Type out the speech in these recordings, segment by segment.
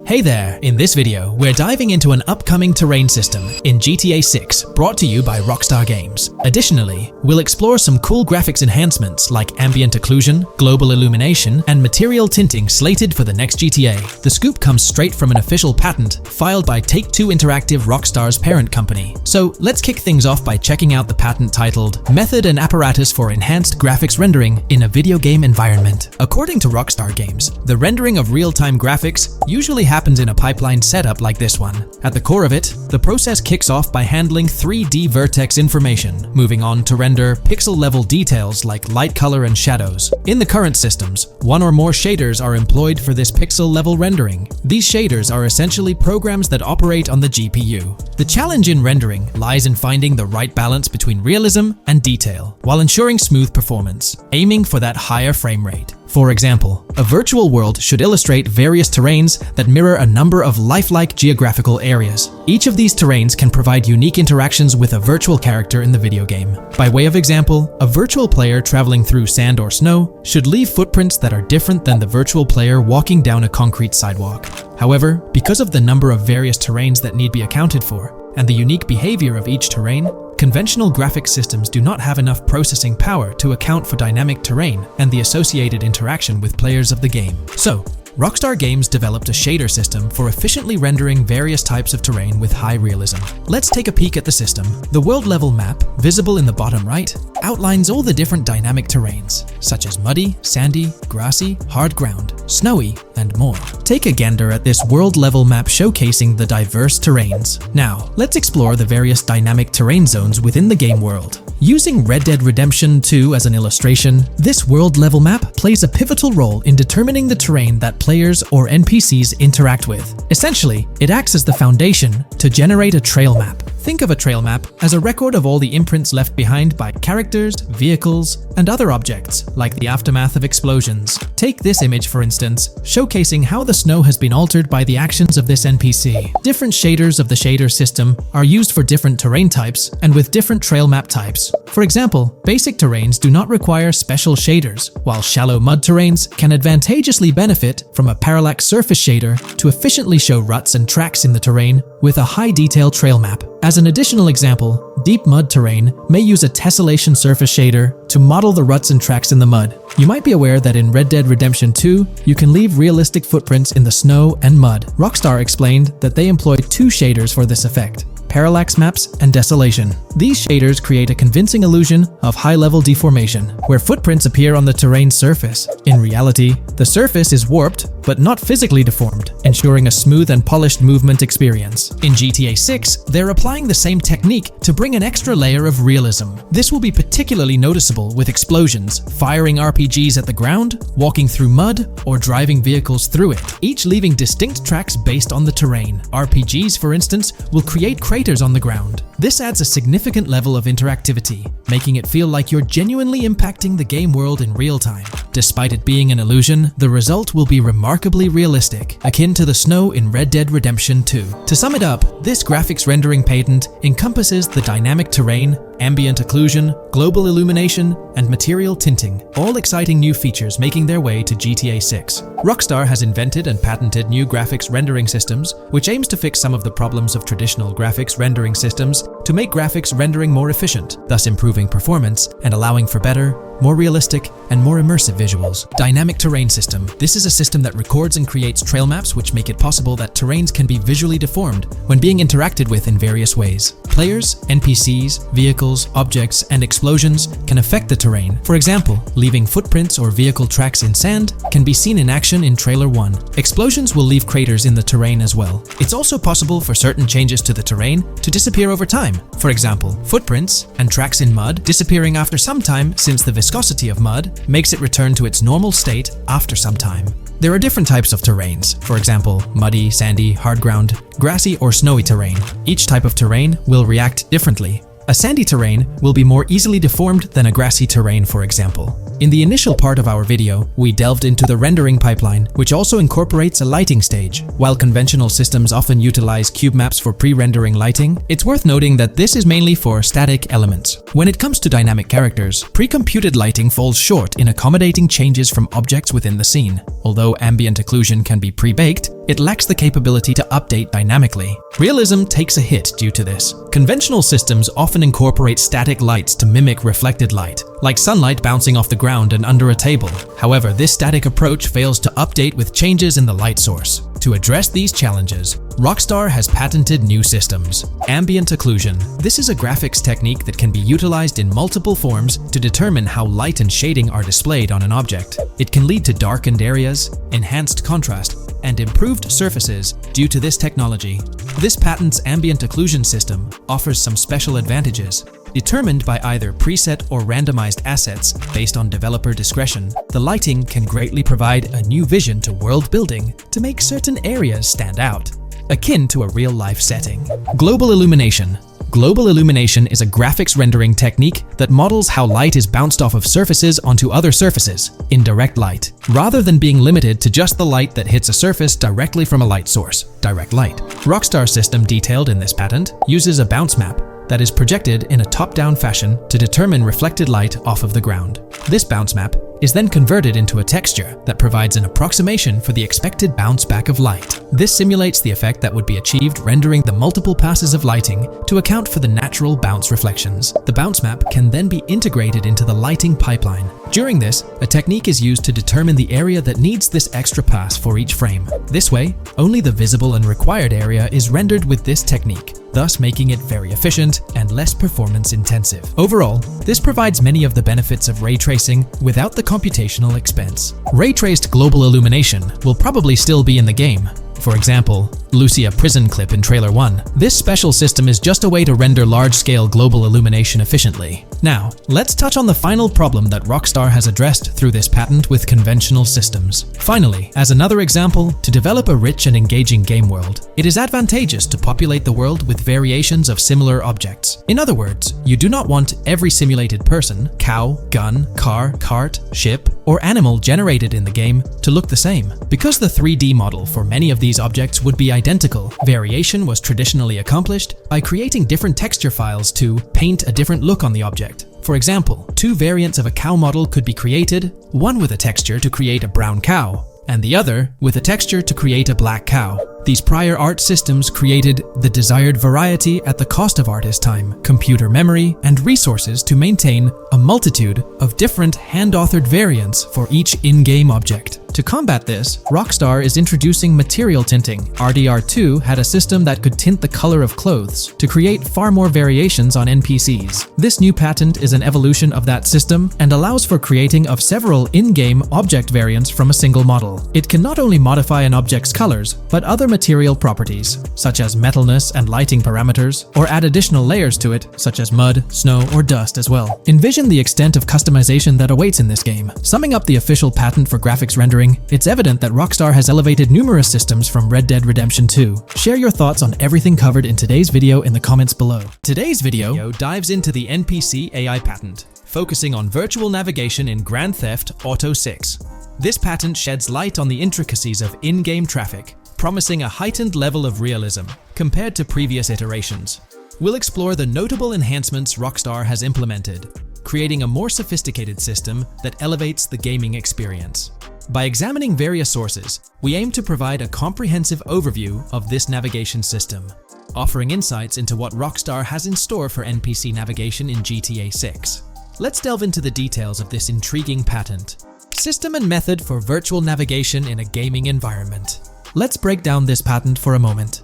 Hey there! In this video, we're diving into an upcoming terrain system in GTA 6 brought to you by Rockstar Games. Additionally, we'll explore some cool graphics enhancements like ambient occlusion, global illumination, and material tinting slated for the next GTA. The scoop comes straight from an official patent filed by Take-Two Interactive, Rockstar's parent company. So let's kick things off by checking out the patent titled Method and Apparatus for Enhanced Graphics Rendering in a Video Game Environment. According to Rockstar Games, the rendering of real-time graphics usually happens in a pipeline setup like this one. At the core of it, the process kicks off by handling 3D vertex information, moving on to render pixel-level details like light, color, and shadows. In the current systems, one or more shaders are employed for this pixel-level rendering. These shaders are essentially programs that operate on the GPU. The challenge in rendering lies in finding the right balance between realism and detail, while ensuring smooth performance, aiming for that higher frame rate. For example, a virtual world should illustrate various terrains that mirror a number of lifelike geographical areas. Each of these terrains can provide unique interactions with a virtual character in the video game. By way of example, a virtual player traveling through sand or snow should leave footprints that are different than the virtual player walking down a concrete sidewalk. However, because of the number of various terrains that need be accounted for, and the unique behavior of each terrain, conventional graphics systems do not have enough processing power to account for dynamic terrain and the associated interaction with players of the game. So, Rockstar Games developed a shader system for efficiently rendering various types of terrain with high realism. Let's take a peek at the system. The world level map, visible in the bottom right, outlines all the different dynamic terrains, such as muddy, sandy, grassy, hard ground, snowy, and more. Take a gander at this world level map showcasing the diverse terrains. Now, let's explore the various dynamic terrain zones within the game world. Using Red Dead Redemption 2 as an illustration, this world-level map plays a pivotal role in determining the terrain that players or NPCs interact with. Essentially, it acts as the foundation to generate a trail map. Think of a trail map as a record of all the imprints left behind by characters, vehicles, and other objects, like the aftermath of explosions. Take this image for instance, showcasing how the snow has been altered by the actions of this NPC. Different shaders of the shader system are used for different terrain types and with different trail map types. For example, basic terrains do not require special shaders, while shallow mud terrains can advantageously benefit from a parallax surface shader to efficiently show ruts and tracks in the terrain with a high-detail trail map. As an additional example, deep mud terrain may use a tessellation surface shader to model the ruts and tracks in the mud. You might be aware that in Red Dead Redemption 2, you can leave realistic footprints in the snow and mud. Rockstar explained that they employed two shaders for this effect: parallax maps and desolation. These shaders create a convincing illusion of high-level deformation, where footprints appear on the terrain's surface. In reality, the surface is warped but not physically deformed, ensuring a smooth and polished movement experience. In GTA 6, they're applying the same technique to bring an extra layer of realism. This will be particularly noticeable with explosions, firing RPGs at the ground, walking through mud, or driving vehicles through it, each leaving distinct tracks based on the terrain. RPGs, for instance, will create craters on the ground. This adds a significant level of interactivity, making it feel like you're genuinely impacting the game world in real time. Despite it being an illusion, the result will be remarkably realistic, akin to the snow in Red Dead Redemption 2. To sum it up, this graphics rendering patent encompasses the dynamic terrain, ambient occlusion, global illumination, and material tinting, all exciting new features making their way to GTA 6. Rockstar has invented and patented new graphics rendering systems, which aims to fix some of the problems of traditional graphics rendering systems to make graphics rendering more efficient, thus improving performance and allowing for better, more realistic, and more immersive visuals. Dynamic Terrain System. This is a system that records and creates trail maps which make it possible that terrains can be visually deformed when being interacted with in various ways. Players, NPCs, vehicles, objects, and explosions can affect the terrain. For example, leaving footprints or vehicle tracks in sand can be seen in action in Trailer 1. Explosions will leave craters in the terrain as well. It's also possible for certain changes to the terrain to disappear over time. For example, footprints and tracks in mud disappearing after some time, since the viscosity of mud makes it return to its normal state after some time. There are different types of terrains, for example, muddy, sandy, hard ground, grassy, or snowy terrain. Each type of terrain will react differently. A sandy terrain will be more easily deformed than a grassy terrain, for example. In the initial part of our video, we delved into the rendering pipeline, which also incorporates a lighting stage. While conventional systems often utilize cube maps for pre-rendering lighting, it's worth noting that this is mainly for static elements. When it comes to dynamic characters, pre-computed lighting falls short in accommodating changes from objects within the scene. Although ambient occlusion can be pre-baked, it lacks the capability to update dynamically. Realism takes a hit due to this. Conventional systems often incorporate static lights to mimic reflected light, like sunlight bouncing off the ground and under a table. However, this static approach fails to update with changes in the light source. To address these challenges, Rockstar has patented new systems. Ambient occlusion. This is a graphics technique that can be utilized in multiple forms to determine how light and shading are displayed on an object. It can lead to darkened areas, enhanced contrast, and improved surfaces due to this technology. This patent's ambient occlusion system offers some special advantages. Determined by either preset or randomized assets based on developer discretion, the lighting can greatly provide a new vision to world building to make certain areas stand out, akin to a real-life setting. Global illumination. Global illumination is a graphics rendering technique that models how light is bounced off of surfaces onto other surfaces in direct light, rather than being limited to just the light that hits a surface directly from a light source, direct light. Rockstar's system detailed in this patent uses a bounce map that is projected in a top-down fashion to determine reflected light off of the ground. This bounce map is then converted into a texture that provides an approximation for the expected bounce back of light. This simulates the effect that would be achieved rendering the multiple passes of lighting to account for the natural bounce reflections. The bounce map can then be integrated into the lighting pipeline. During this, a technique is used to determine the area that needs this extra pass for each frame. This way, only the visible and required area is rendered with this technique, thus making it very efficient and less performance intensive. Overall, this provides many of the benefits of ray tracing without the computational expense. Ray-traced global illumination will probably still be in the game. For example, Lucia prison clip in Trailer 1. This special system is just a way to render large-scale global illumination efficiently. Now, let's touch on the final problem that Rockstar has addressed through this patent with conventional systems. Finally, as another example, to develop a rich and engaging game world, it is advantageous to populate the world with variations of similar objects. In other words, you do not want every simulated person, cow, gun, car, cart, ship, or animal generated in the game to look the same. Because the 3D model for many of these objects would be identical, variation was traditionally accomplished by creating different texture files to paint a different look on the object. For example, two variants of a cow model could be created, one with a texture to create a brown cow, and the other with a texture to create a black cow. These prior art systems created the desired variety at the cost of artist time, computer memory, and resources to maintain a multitude of different hand-authored variants for each in-game object. To combat this, Rockstar is introducing material tinting. RDR2 had a system that could tint the color of clothes to create far more variations on NPCs. This new patent is an evolution of that system and allows for creating of several in-game object variants from a single model. It can not only modify an object's colors, but other material properties, such as metalness and lighting parameters, or add additional layers to it, such as mud, snow, or dust as well. Envision the extent of customization that awaits in this game. Summing up the official patent for graphics rendering, it's evident that Rockstar has elevated numerous systems from Red Dead Redemption 2. Share your thoughts on everything covered in today's video in the comments below. Today's video dives into the NPC AI patent, focusing on virtual navigation in Grand Theft Auto 6. This patent sheds light on the intricacies of in-game traffic, promising a heightened level of realism compared to previous iterations. We'll explore the notable enhancements Rockstar has implemented, creating a more sophisticated system that elevates the gaming experience. By examining various sources, we aim to provide a comprehensive overview of this navigation system, offering insights into what Rockstar has in store for NPC navigation in GTA 6. Let's delve into the details of this intriguing patent. System and method for virtual navigation in a gaming environment. Let's break down this patent for a moment.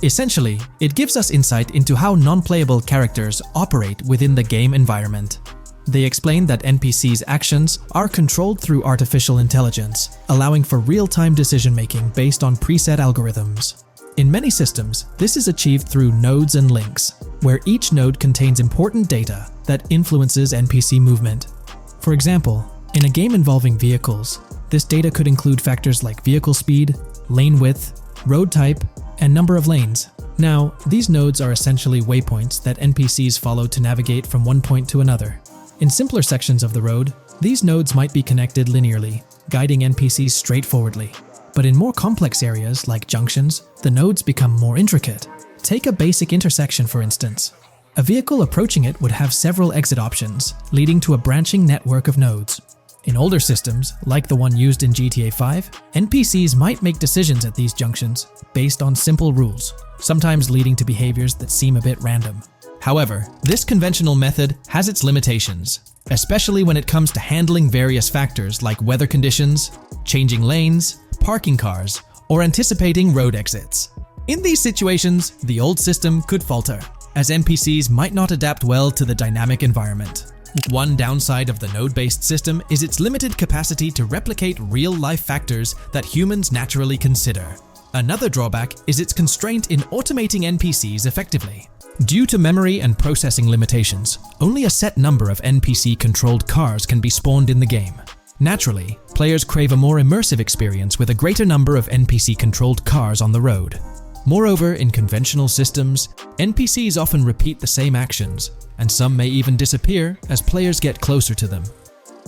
Essentially, it gives us insight into how non-playable characters operate within the game environment. They explain that NPCs' actions are controlled through artificial intelligence, allowing for real-time decision-making based on preset algorithms. In many systems, this is achieved through nodes and links, where each node contains important data that influences NPC movement. For example, in a game involving vehicles, this data could include factors like vehicle speed, lane width, road type, and number of lanes. Now, these nodes are essentially waypoints that NPCs follow to navigate from one point to another. In simpler sections of the road, these nodes might be connected linearly, guiding NPCs straightforwardly. But in more complex areas like junctions, the nodes become more intricate. Take a basic intersection for instance. A vehicle approaching it would have several exit options, leading to a branching network of nodes. In older systems, like the one used in GTA 5, NPCs might make decisions at these junctions based on simple rules, sometimes leading to behaviors that seem a bit random. However, this conventional method has its limitations, especially when it comes to handling various factors like weather conditions, changing lanes, parking cars, or anticipating road exits. In these situations, the old system could falter, as NPCs might not adapt well to the dynamic environment. One downside of the node-based system is its limited capacity to replicate real-life factors that humans naturally consider. Another drawback is its constraint in automating NPCs effectively. Due to memory and processing limitations, only a set number of NPC-controlled cars can be spawned in the game. Naturally, players crave a more immersive experience with a greater number of NPC-controlled cars on the road. Moreover, in conventional systems, NPCs often repeat the same actions, and some may even disappear as players get closer to them.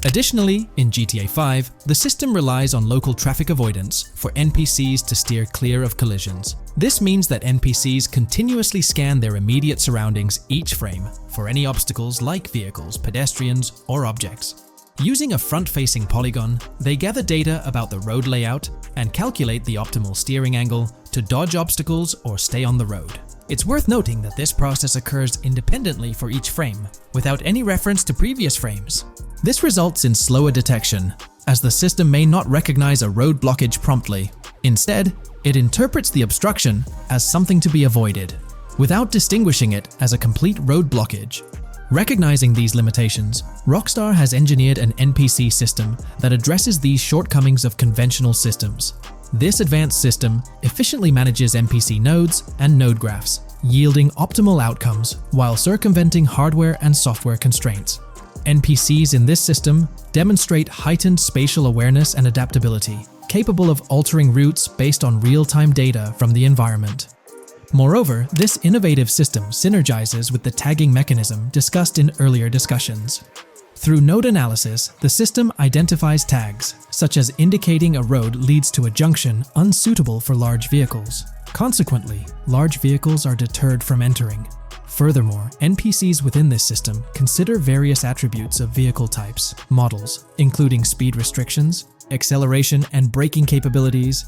Additionally, in GTA 5, the system relies on local traffic avoidance for NPCs to steer clear of collisions. This means that NPCs continuously scan their immediate surroundings each frame for any obstacles like vehicles, pedestrians, or objects. Using a front-facing polygon, they gather data about the road layout and calculate the optimal steering angle to dodge obstacles or stay on the road. It's worth noting that this process occurs independently for each frame, without any reference to previous frames. This results in slower detection, as the system may not recognize a road blockage promptly. Instead, it interprets the obstruction as something to be avoided, without distinguishing it as a complete road blockage. Recognizing these limitations, Rockstar has engineered an NPC system that addresses these shortcomings of conventional systems. This advanced system efficiently manages NPC nodes and node graphs, yielding optimal outcomes while circumventing hardware and software constraints. NPCs in this system demonstrate heightened spatial awareness and adaptability, capable of altering routes based on real-time data from the environment. Moreover, this innovative system synergizes with the tagging mechanism discussed in earlier discussions. Through node analysis, the system identifies tags, such as indicating a road leads to a junction unsuitable for large vehicles. Consequently, large vehicles are deterred from entering. Furthermore, NPCs within this system consider various attributes of vehicle types, models, including speed restrictions, acceleration and braking capabilities,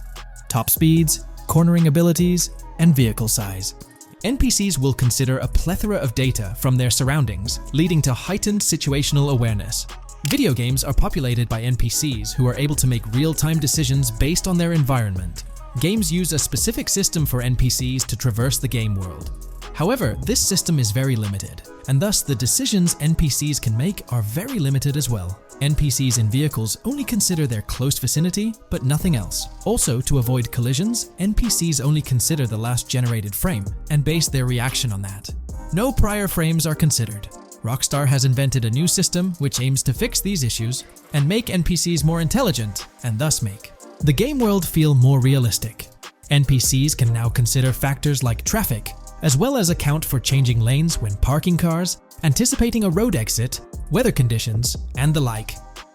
top speeds, cornering abilities, and vehicle size. NPCs will consider a plethora of data from their surroundings, leading to heightened situational awareness. Video games are populated by NPCs who are able to make real-time decisions based on their environment. Games use a specific system for NPCs to traverse the game world. However, this system is very limited, and thus the decisions NPCs can make are very limited as well. NPCs in vehicles only consider their close vicinity, but nothing else. Also, to avoid collisions, NPCs only consider the last generated frame and base their reaction on that. No prior frames are considered. Rockstar has invented a new system which aims to fix these issues and make NPCs more intelligent, and thus make the game world feel more realistic. NPCs can now consider factors like traffic, as well as account for changing lanes when parking cars, anticipating a road exit, weather conditions, and the like.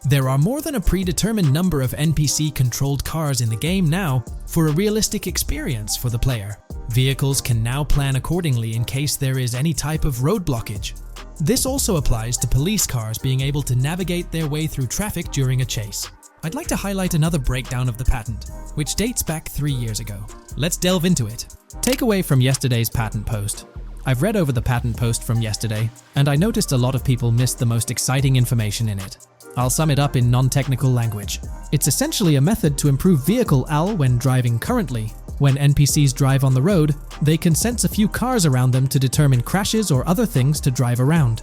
There are more than a predetermined number of NPC-controlled cars in the game now for a realistic experience for the player. Vehicles can now plan accordingly in case there is any type of road blockage. This also applies to police cars being able to navigate their way through traffic during a chase. I'd like to highlight another breakdown of the patent, which dates back 3 years ago. Let's delve into it. Takeaway from yesterday's patent post. I've read over the patent post from yesterday, and I noticed a lot of people missed the most exciting information in it. I'll sum it up in non-technical language. It's essentially a method to improve vehicle AL when driving currently. When NPCs drive on the road, they can sense a few cars around them to determine crashes or other things to drive around.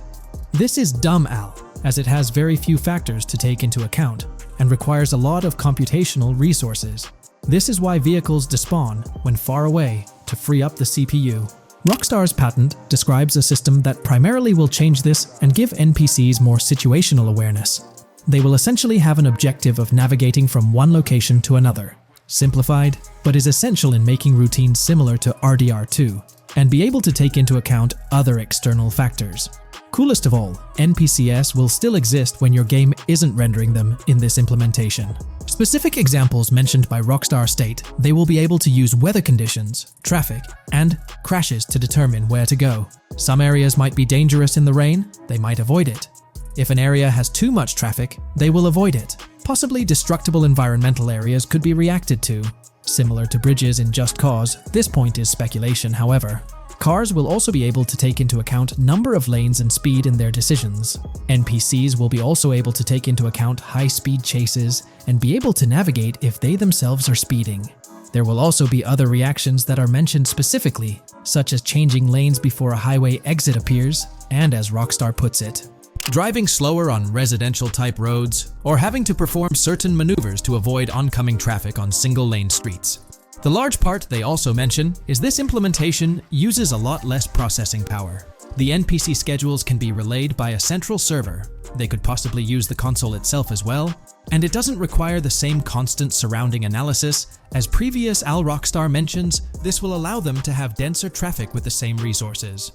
This is dumb AL, as it has very few factors to take into account, and requires a lot of computational resources. This is why vehicles despawn when far away to free up the CPU. Rockstar's patent describes a system that primarily will change this and give NPCs more situational awareness. They will essentially have an objective of navigating from one location to another, simplified, but is essential in making routines similar to RDR2, and be able to take into account other external factors. Coolest of all, NPCs will still exist when your game isn't rendering them in this implementation. Specific examples mentioned by Rockstar state they will be able to use weather conditions, traffic, and crashes to determine where to go. Some areas might be dangerous in the rain, they might avoid it. If an area has too much traffic, they will avoid it. Possibly destructible environmental areas could be reacted to. Similar to bridges in Just Cause, this point is speculation, however. Cars will also be able to take into account number of lanes and speed in their decisions. NPCs will be also able to take into account high-speed chases and be able to navigate if they themselves are speeding. There will also be other reactions that are mentioned specifically, such as changing lanes before a highway exit appears, and as Rockstar puts it, driving slower on residential-type roads, or having to perform certain maneuvers to avoid oncoming traffic on single-lane streets. The large part they also mention is this implementation uses a lot less processing power. The NPC schedules can be relayed by a central server. They could possibly use the console itself as well, and it doesn't require the same constant surrounding analysis. As previous Rockstar mentions, this will allow them to have denser traffic with the same resources.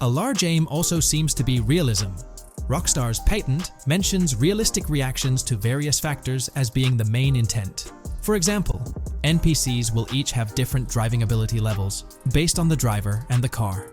A large aim also seems to be realism. Rockstar's patent mentions realistic reactions to various factors as being the main intent. For example, NPCs will each have different driving ability levels based on the driver and the car.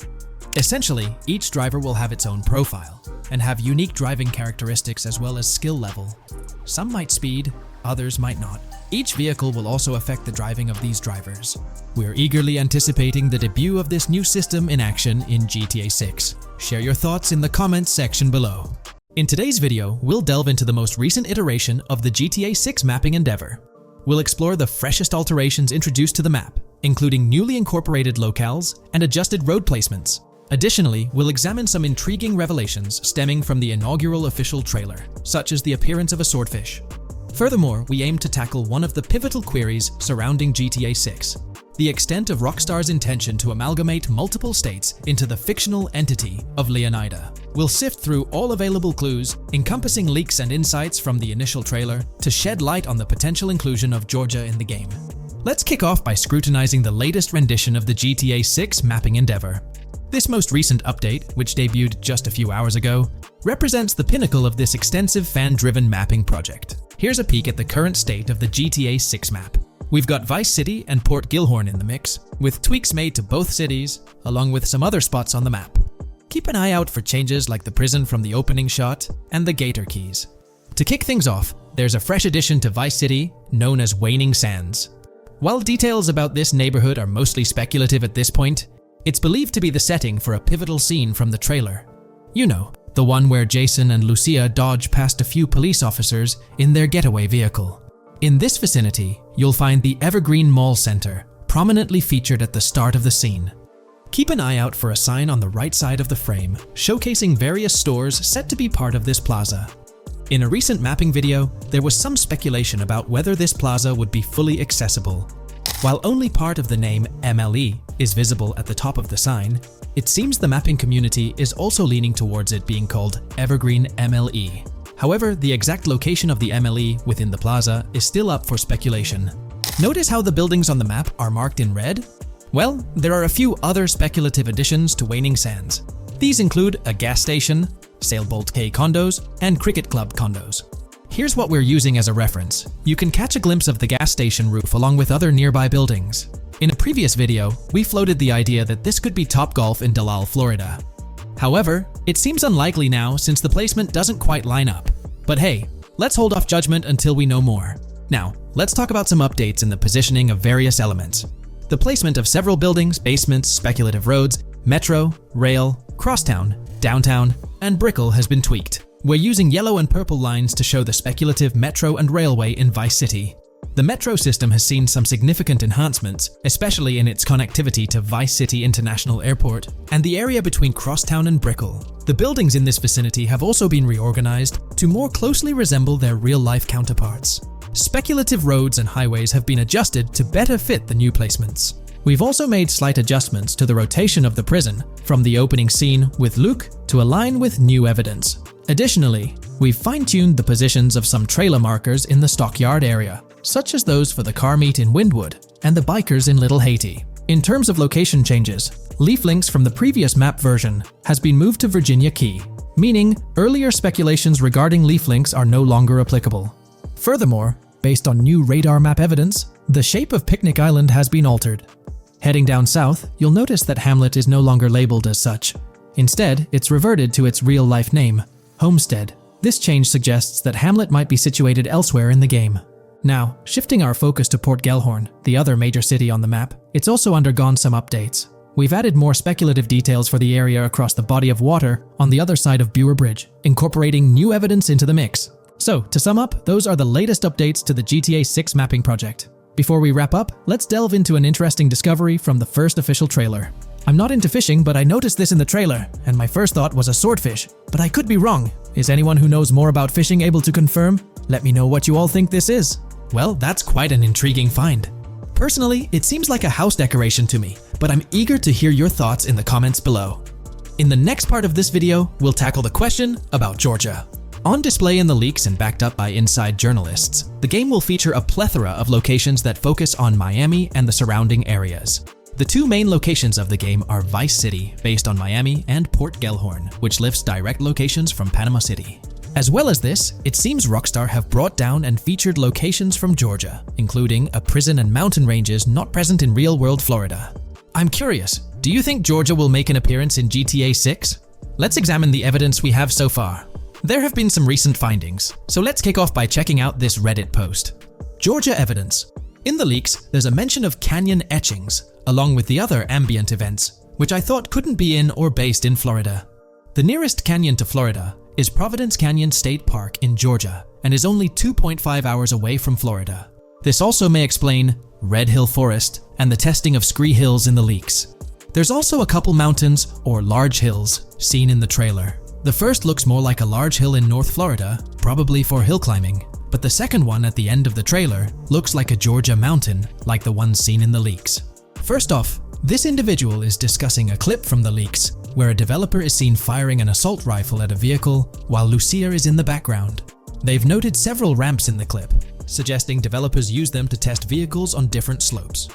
Essentially, each driver will have its own profile and have unique driving characteristics as well as skill level. Some might speed, others might not. Each vehicle will also affect the driving of these drivers. We're eagerly anticipating the debut of this new system in action in GTA 6. Share your thoughts in the comments section below. In today's video, we'll delve into the most recent iteration of the GTA 6 mapping endeavor. We'll explore the freshest alterations introduced to the map, including newly incorporated locales and adjusted road placements. Additionally, we'll examine some intriguing revelations stemming from the inaugural official trailer, such as the appearance of a swordfish. Furthermore, we aim to tackle one of the pivotal queries surrounding GTA 6, the extent of Rockstar's intention to amalgamate multiple states into the fictional entity of Leonida. We'll sift through all available clues, encompassing leaks and insights from the initial trailer, to shed light on the potential inclusion of Georgia in the game. Let's kick off by scrutinizing the latest rendition of the GTA 6 mapping endeavor. This most recent update, which debuted just a few hours ago, represents the pinnacle of this extensive fan-driven mapping project. Here's a peek at the current state of the GTA 6 map. We've got Vice City and Port Gilhorn in the mix, with tweaks made to both cities, along with some other spots on the map. Keep an eye out for changes like the prison from the opening shot and the Gator Keys. To kick things off, there's a fresh addition to Vice City known as Waning Sands. While details about this neighborhood are mostly speculative at this point, it's believed to be the setting for a pivotal scene from the trailer. You know, the one where Jason and Lucia dodge past a few police officers in their getaway vehicle. In this vicinity, you'll find the Evergreen Mall Center, prominently featured at the start of the scene. Keep an eye out for a sign on the right side of the frame, showcasing various stores set to be part of this plaza. In a recent mapping video, there was some speculation about whether this plaza would be fully accessible. While only part of the name MLE is visible at the top of the sign, it seems the mapping community is also leaning towards it being called Evergreen MLE. However, the exact location of the MLE within the plaza is still up for speculation. Notice how the buildings on the map are marked in red? Well, there are a few other speculative additions to Waning Sands. These include a gas station, Sailbolt K condos, and Cricket Club condos. Here's what we're using as a reference. You can catch a glimpse of the gas station roof along with other nearby buildings. In a previous video, we floated the idea that this could be Topgolf in Dalal, Florida. However, it seems unlikely now since the placement doesn't quite line up. But hey, let's hold off judgment until we know more. Now, let's talk about some updates in the positioning of various elements. The placement of several buildings, basements, speculative roads, metro, rail, crosstown, downtown, and Brickell has been tweaked. We're using yellow and purple lines to show the speculative metro and railway in Vice City. The metro system has seen some significant enhancements, especially in its connectivity to Vice City International Airport and the area between Crosstown and Brickell. The buildings in this vicinity have also been reorganized to more closely resemble their real-life counterparts. Speculative roads and highways have been adjusted to better fit the new placements. We've also made slight adjustments to the rotation of the prison from the opening scene with Luke to align with new evidence. Additionally, we've fine-tuned the positions of some trailer markers in the stockyard area, such as those for the car meet in Windwood and the bikers in Little Haiti. In terms of location changes, Leaf Links from the previous map version has been moved to Virginia Key. meaning earlier speculations regarding leaf links are no longer applicable. Furthermore, based on new radar map evidence, the shape of Picnic Island has been altered. Heading down south, you'll notice that Hamlet is no longer labeled as such. Instead, it's reverted to its real-life name, Homestead. This change suggests that Hamlet might be situated elsewhere in the game. Now, shifting our focus to Port Gellhorn, the other major city on the map, it's also undergone some updates. We've added more speculative details for the area across the body of water on the other side of Bure Bridge, incorporating new evidence into the mix. So, to sum up, those are the latest updates to the GTA 6 mapping project. Before we wrap up, let's delve into an interesting discovery from the first official trailer. I'm not into fishing, but I noticed this in the trailer, and my first thought was a swordfish, but I could be wrong. Is anyone who knows more about fishing able to confirm? Let me know what you all think this is. Well, that's quite an intriguing find. Personally, it seems like a house decoration to me, but I'm eager to hear your thoughts in the comments below. In the next part of this video, we'll tackle the question about Georgia. On display in the leaks and backed up by inside journalists, the game will feature a plethora of locations that focus on Miami and the surrounding areas. The two main locations of the game are Vice City, based on Miami, and Port Gellhorn, which lifts direct locations from Panama City. As well as this, it seems Rockstar have brought down and featured locations from Georgia, including a prison and mountain ranges not present in real-world Florida. I'm curious, do you think Georgia will make an appearance in GTA 6? Let's examine the evidence we have so far. There have been some recent findings, so let's kick off by checking out this Reddit post. Georgia evidence. In the leaks, there's a mention of canyon etchings, along with the other ambient events, which I thought couldn't be in or based in Florida. The nearest canyon to Florida is Providence Canyon State Park in Georgia, and is only 2.5 hours away from Florida. This also may explain Red Hill Forest and the testing of Scree Hills in the leaks. There's also a couple mountains, or large hills, seen in the trailer. The first looks more like a large hill in North Florida, probably for hill climbing, but the second one at the end of the trailer looks like a Georgia mountain, like the one seen in the leaks. First off, this individual is discussing a clip from the leaks, where a developer is seen firing an assault rifle at a vehicle while Lucia is in the background. They've noted several ramps in the clip, suggesting developers use them to test vehicles on different slopes.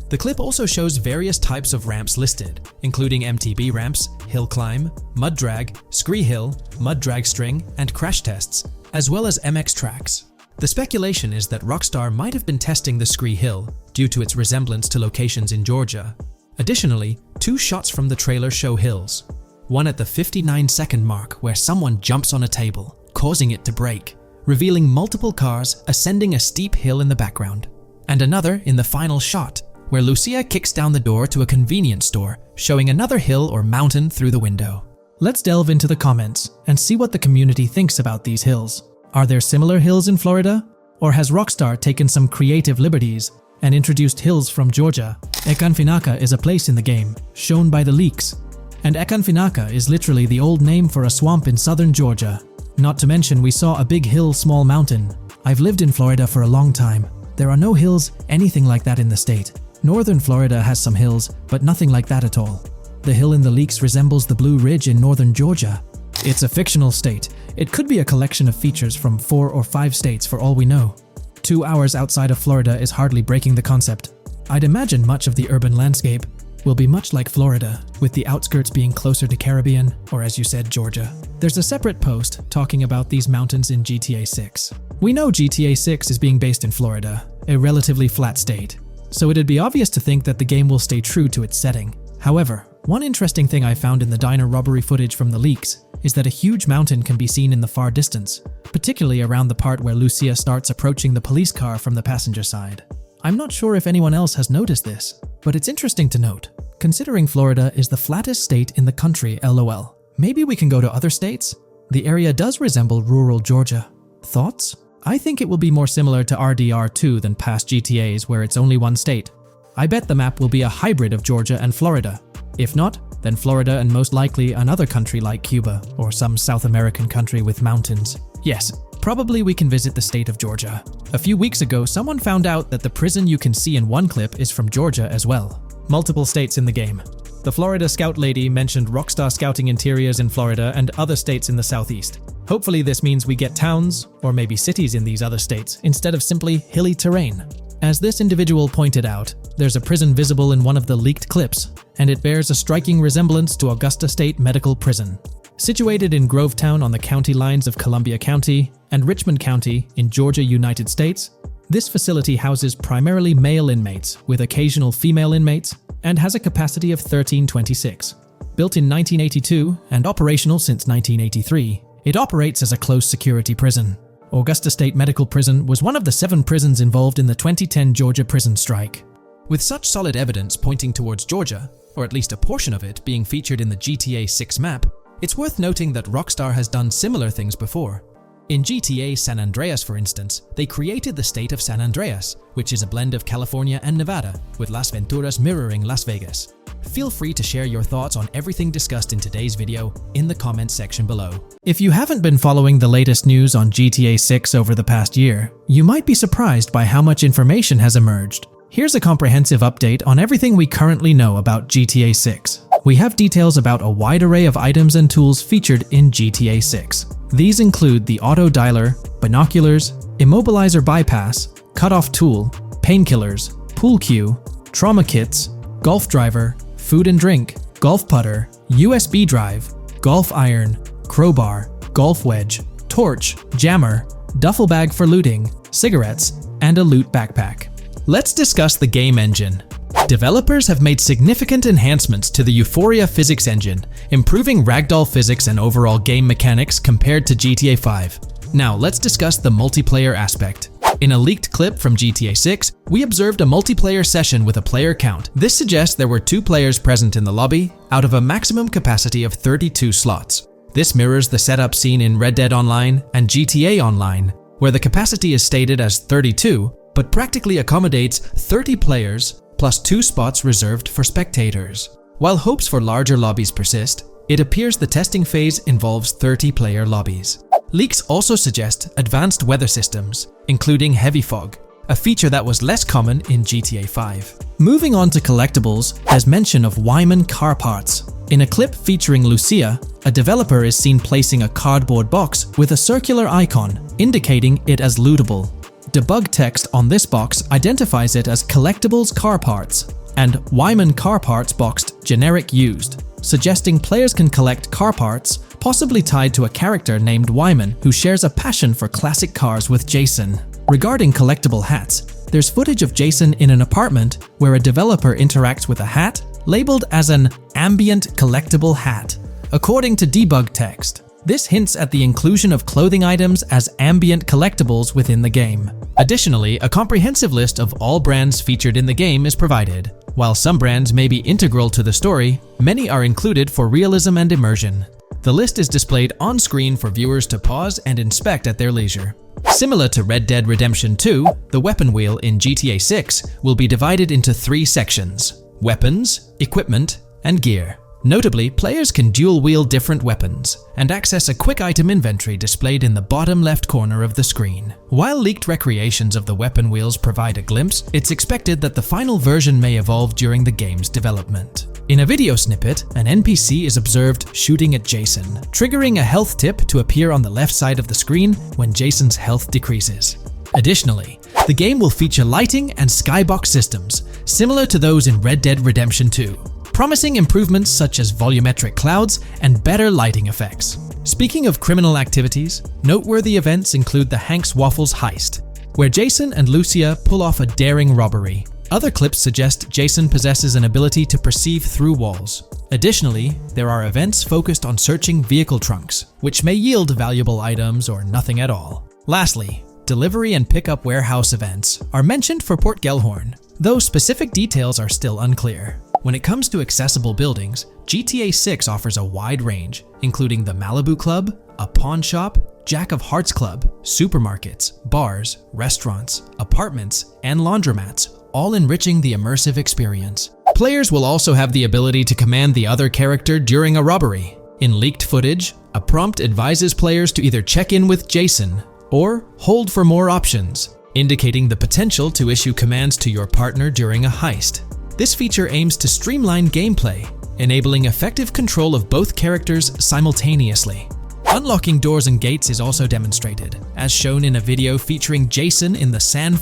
The clip also shows various types of ramps listed, including MTB ramps, hill climb, mud drag, Scree Hill, mud drag string, and crash tests, as well as MX tracks. The speculation is that Rockstar might have been testing the Scree Hill due to its resemblance to locations in Georgia. Additionally, two shots from the trailer show hills. One at the 59-second mark where someone jumps on a table, causing it to break, revealing multiple cars ascending a steep hill in the background. And another in the final shot, where Lucia kicks down the door to a convenience store, showing another hill or mountain through the window. Let's delve into the comments and see what the community thinks about these hills. Are there similar hills in Florida? Or has Rockstar taken some creative liberties and introduced hills from Georgia? Ekanfinaka is a place in the game, shown by the leaks. And Ekanfinaka is literally the old name for a swamp in southern Georgia. Not to mention we saw a big hill, small mountain. I've lived in Florida for a long time. There are no hills, anything like that in the state. Northern Florida has some hills, but nothing like that at all. The hill in the leaks resembles the Blue Ridge in northern Georgia. It's a fictional state. It could be a collection of features from 4 or 5 states for all we know. 2 hours outside of Florida is hardly breaking the concept. I'd imagine much of the urban landscape will be much like Florida, with the outskirts being closer to Caribbean, or as you said, Georgia. There's a separate post talking about these mountains in GTA 6. We know GTA 6 is being based in Florida, a relatively flat state, so it'd be obvious to think that the game will stay true to its setting. However, one interesting thing I found in the diner robbery footage from the leaks is that a huge mountain can be seen in the far distance, particularly around the part where Lucia starts approaching the police car from the passenger side. I'm not sure if anyone else has noticed this, but it's interesting to note, considering Florida is the flattest state in the country, LOL. Maybe we can go to other states? The area does resemble rural Georgia. Thoughts? I think it will be more similar to RDR2 than past GTAs where it's only one state. I bet the map will be a hybrid of Georgia and Florida. If not, then Florida and most likely another country like Cuba or some South American country with mountains. Yes, probably we can visit the state of Georgia. A few weeks ago, someone found out that the prison you can see in one clip is from Georgia as well. Multiple states in the game. The Florida Scout lady mentioned Rockstar scouting interiors in Florida and other states in the southeast. Hopefully this means we get towns, or maybe cities in these other states, instead of simply hilly terrain. As this individual pointed out, there's a prison visible in one of the leaked clips, and it bears a striking resemblance to Augusta State Medical Prison. Situated in Grovetown on the county lines of Columbia County and Richmond County in Georgia, United States, this facility houses primarily male inmates with occasional female inmates and has a capacity of 1326. Built in 1982 and operational since 1983, it operates as a close-security prison. Augusta State Medical Prison was one of the 7 prisons involved in the 2010 Georgia prison strike. With such solid evidence pointing towards Georgia, or at least a portion of it being featured in the GTA 6 map, it's worth noting that Rockstar has done similar things before. In GTA San Andreas, for instance, they created the state of San Andreas, which is a blend of California and Nevada, with Las Venturas mirroring Las Vegas. Feel free to share your thoughts on everything discussed in today's video in the comments section below. If you haven't been following the latest news on GTA 6 over the past year, you might be surprised by how much information has emerged. Here's a comprehensive update on everything we currently know about GTA 6. We have details about a wide array of items and tools featured in GTA 6. These include the auto dialer, binoculars, immobilizer bypass, cutoff tool, painkillers, pool cue, trauma kits, golf driver, food and drink, golf putter, USB drive, golf iron, crowbar, golf wedge, torch, jammer, duffel bag for looting, cigarettes, and a loot backpack. Let's discuss the game engine. Developers have made significant enhancements to the Euphoria physics engine, improving ragdoll physics and overall game mechanics compared to GTA 5. Now let's discuss the multiplayer aspect. In a leaked clip from GTA 6, we observed a multiplayer session with a player count. This suggests there were 2 players present in the lobby, out of a maximum capacity of 32 slots. This mirrors the setup seen in Red Dead Online and GTA Online, where the capacity is stated as 32, but practically accommodates 30 players plus 2 spots reserved for spectators. While hopes for larger lobbies persist, it appears the testing phase involves 30-player lobbies. Leaks also suggest advanced weather systems, including heavy fog, a feature that was less common in GTA 5. Moving on to collectibles, there's mention of Wyman car parts. In a clip featuring Lucia, a developer is seen placing a cardboard box with a circular icon, indicating it as lootable. Debug text on this box identifies it as Collectibles Car Parts and Wyman Car Parts boxed Generic Used, suggesting players can collect car parts, possibly tied to a character named Wyman who shares a passion for classic cars with Jason. Regarding collectible hats, there's footage of Jason in an apartment where a developer interacts with a hat labeled as an ambient collectible hat. According to debug text, this hints at the inclusion of clothing items as ambient collectibles within the game. Additionally, a comprehensive list of all brands featured in the game is provided. While some brands may be integral to the story, many are included for realism and immersion. The list is displayed on screen for viewers to pause and inspect at their leisure. Similar to Red Dead Redemption 2, the weapon wheel in GTA 6 will be divided into 3 sections: weapons, equipment, and gear. Notably, players can dual-wield different weapons and access a quick item inventory displayed in the bottom left corner of the screen. While leaked recreations of the weapon wheels provide a glimpse, it's expected that the final version may evolve during the game's development. In a video snippet, an NPC is observed shooting at Jason, triggering a health tip to appear on the left side of the screen when Jason's health decreases. Additionally, the game will feature lighting and skybox systems, similar to those in Red Dead Redemption 2. Promising improvements such as volumetric clouds and better lighting effects. Speaking of criminal activities, noteworthy events include the Hank's Waffles heist, where Jason and Lucia pull off a daring robbery. Other clips suggest Jason possesses an ability to perceive through walls. Additionally, there are events focused on searching vehicle trunks, which may yield valuable items or nothing at all. Lastly, delivery and pickup warehouse events are mentioned for Port Gellhorn, though specific details are still unclear. When it comes to accessible buildings, GTA 6 offers a wide range, including the Malibu Club, a pawn shop, Jack of Hearts Club, supermarkets, bars, restaurants, apartments, and laundromats, all enriching the immersive experience. Players will also have the ability to command the other character during a robbery. In leaked footage, a prompt advises players to either check in with Jason or hold for more options, indicating the potential to issue commands to your partner during a heist. This feature aims to streamline gameplay, enabling effective control of both characters simultaneously. Unlocking doors and gates is also demonstrated, as shown in a video featuring Jason in the San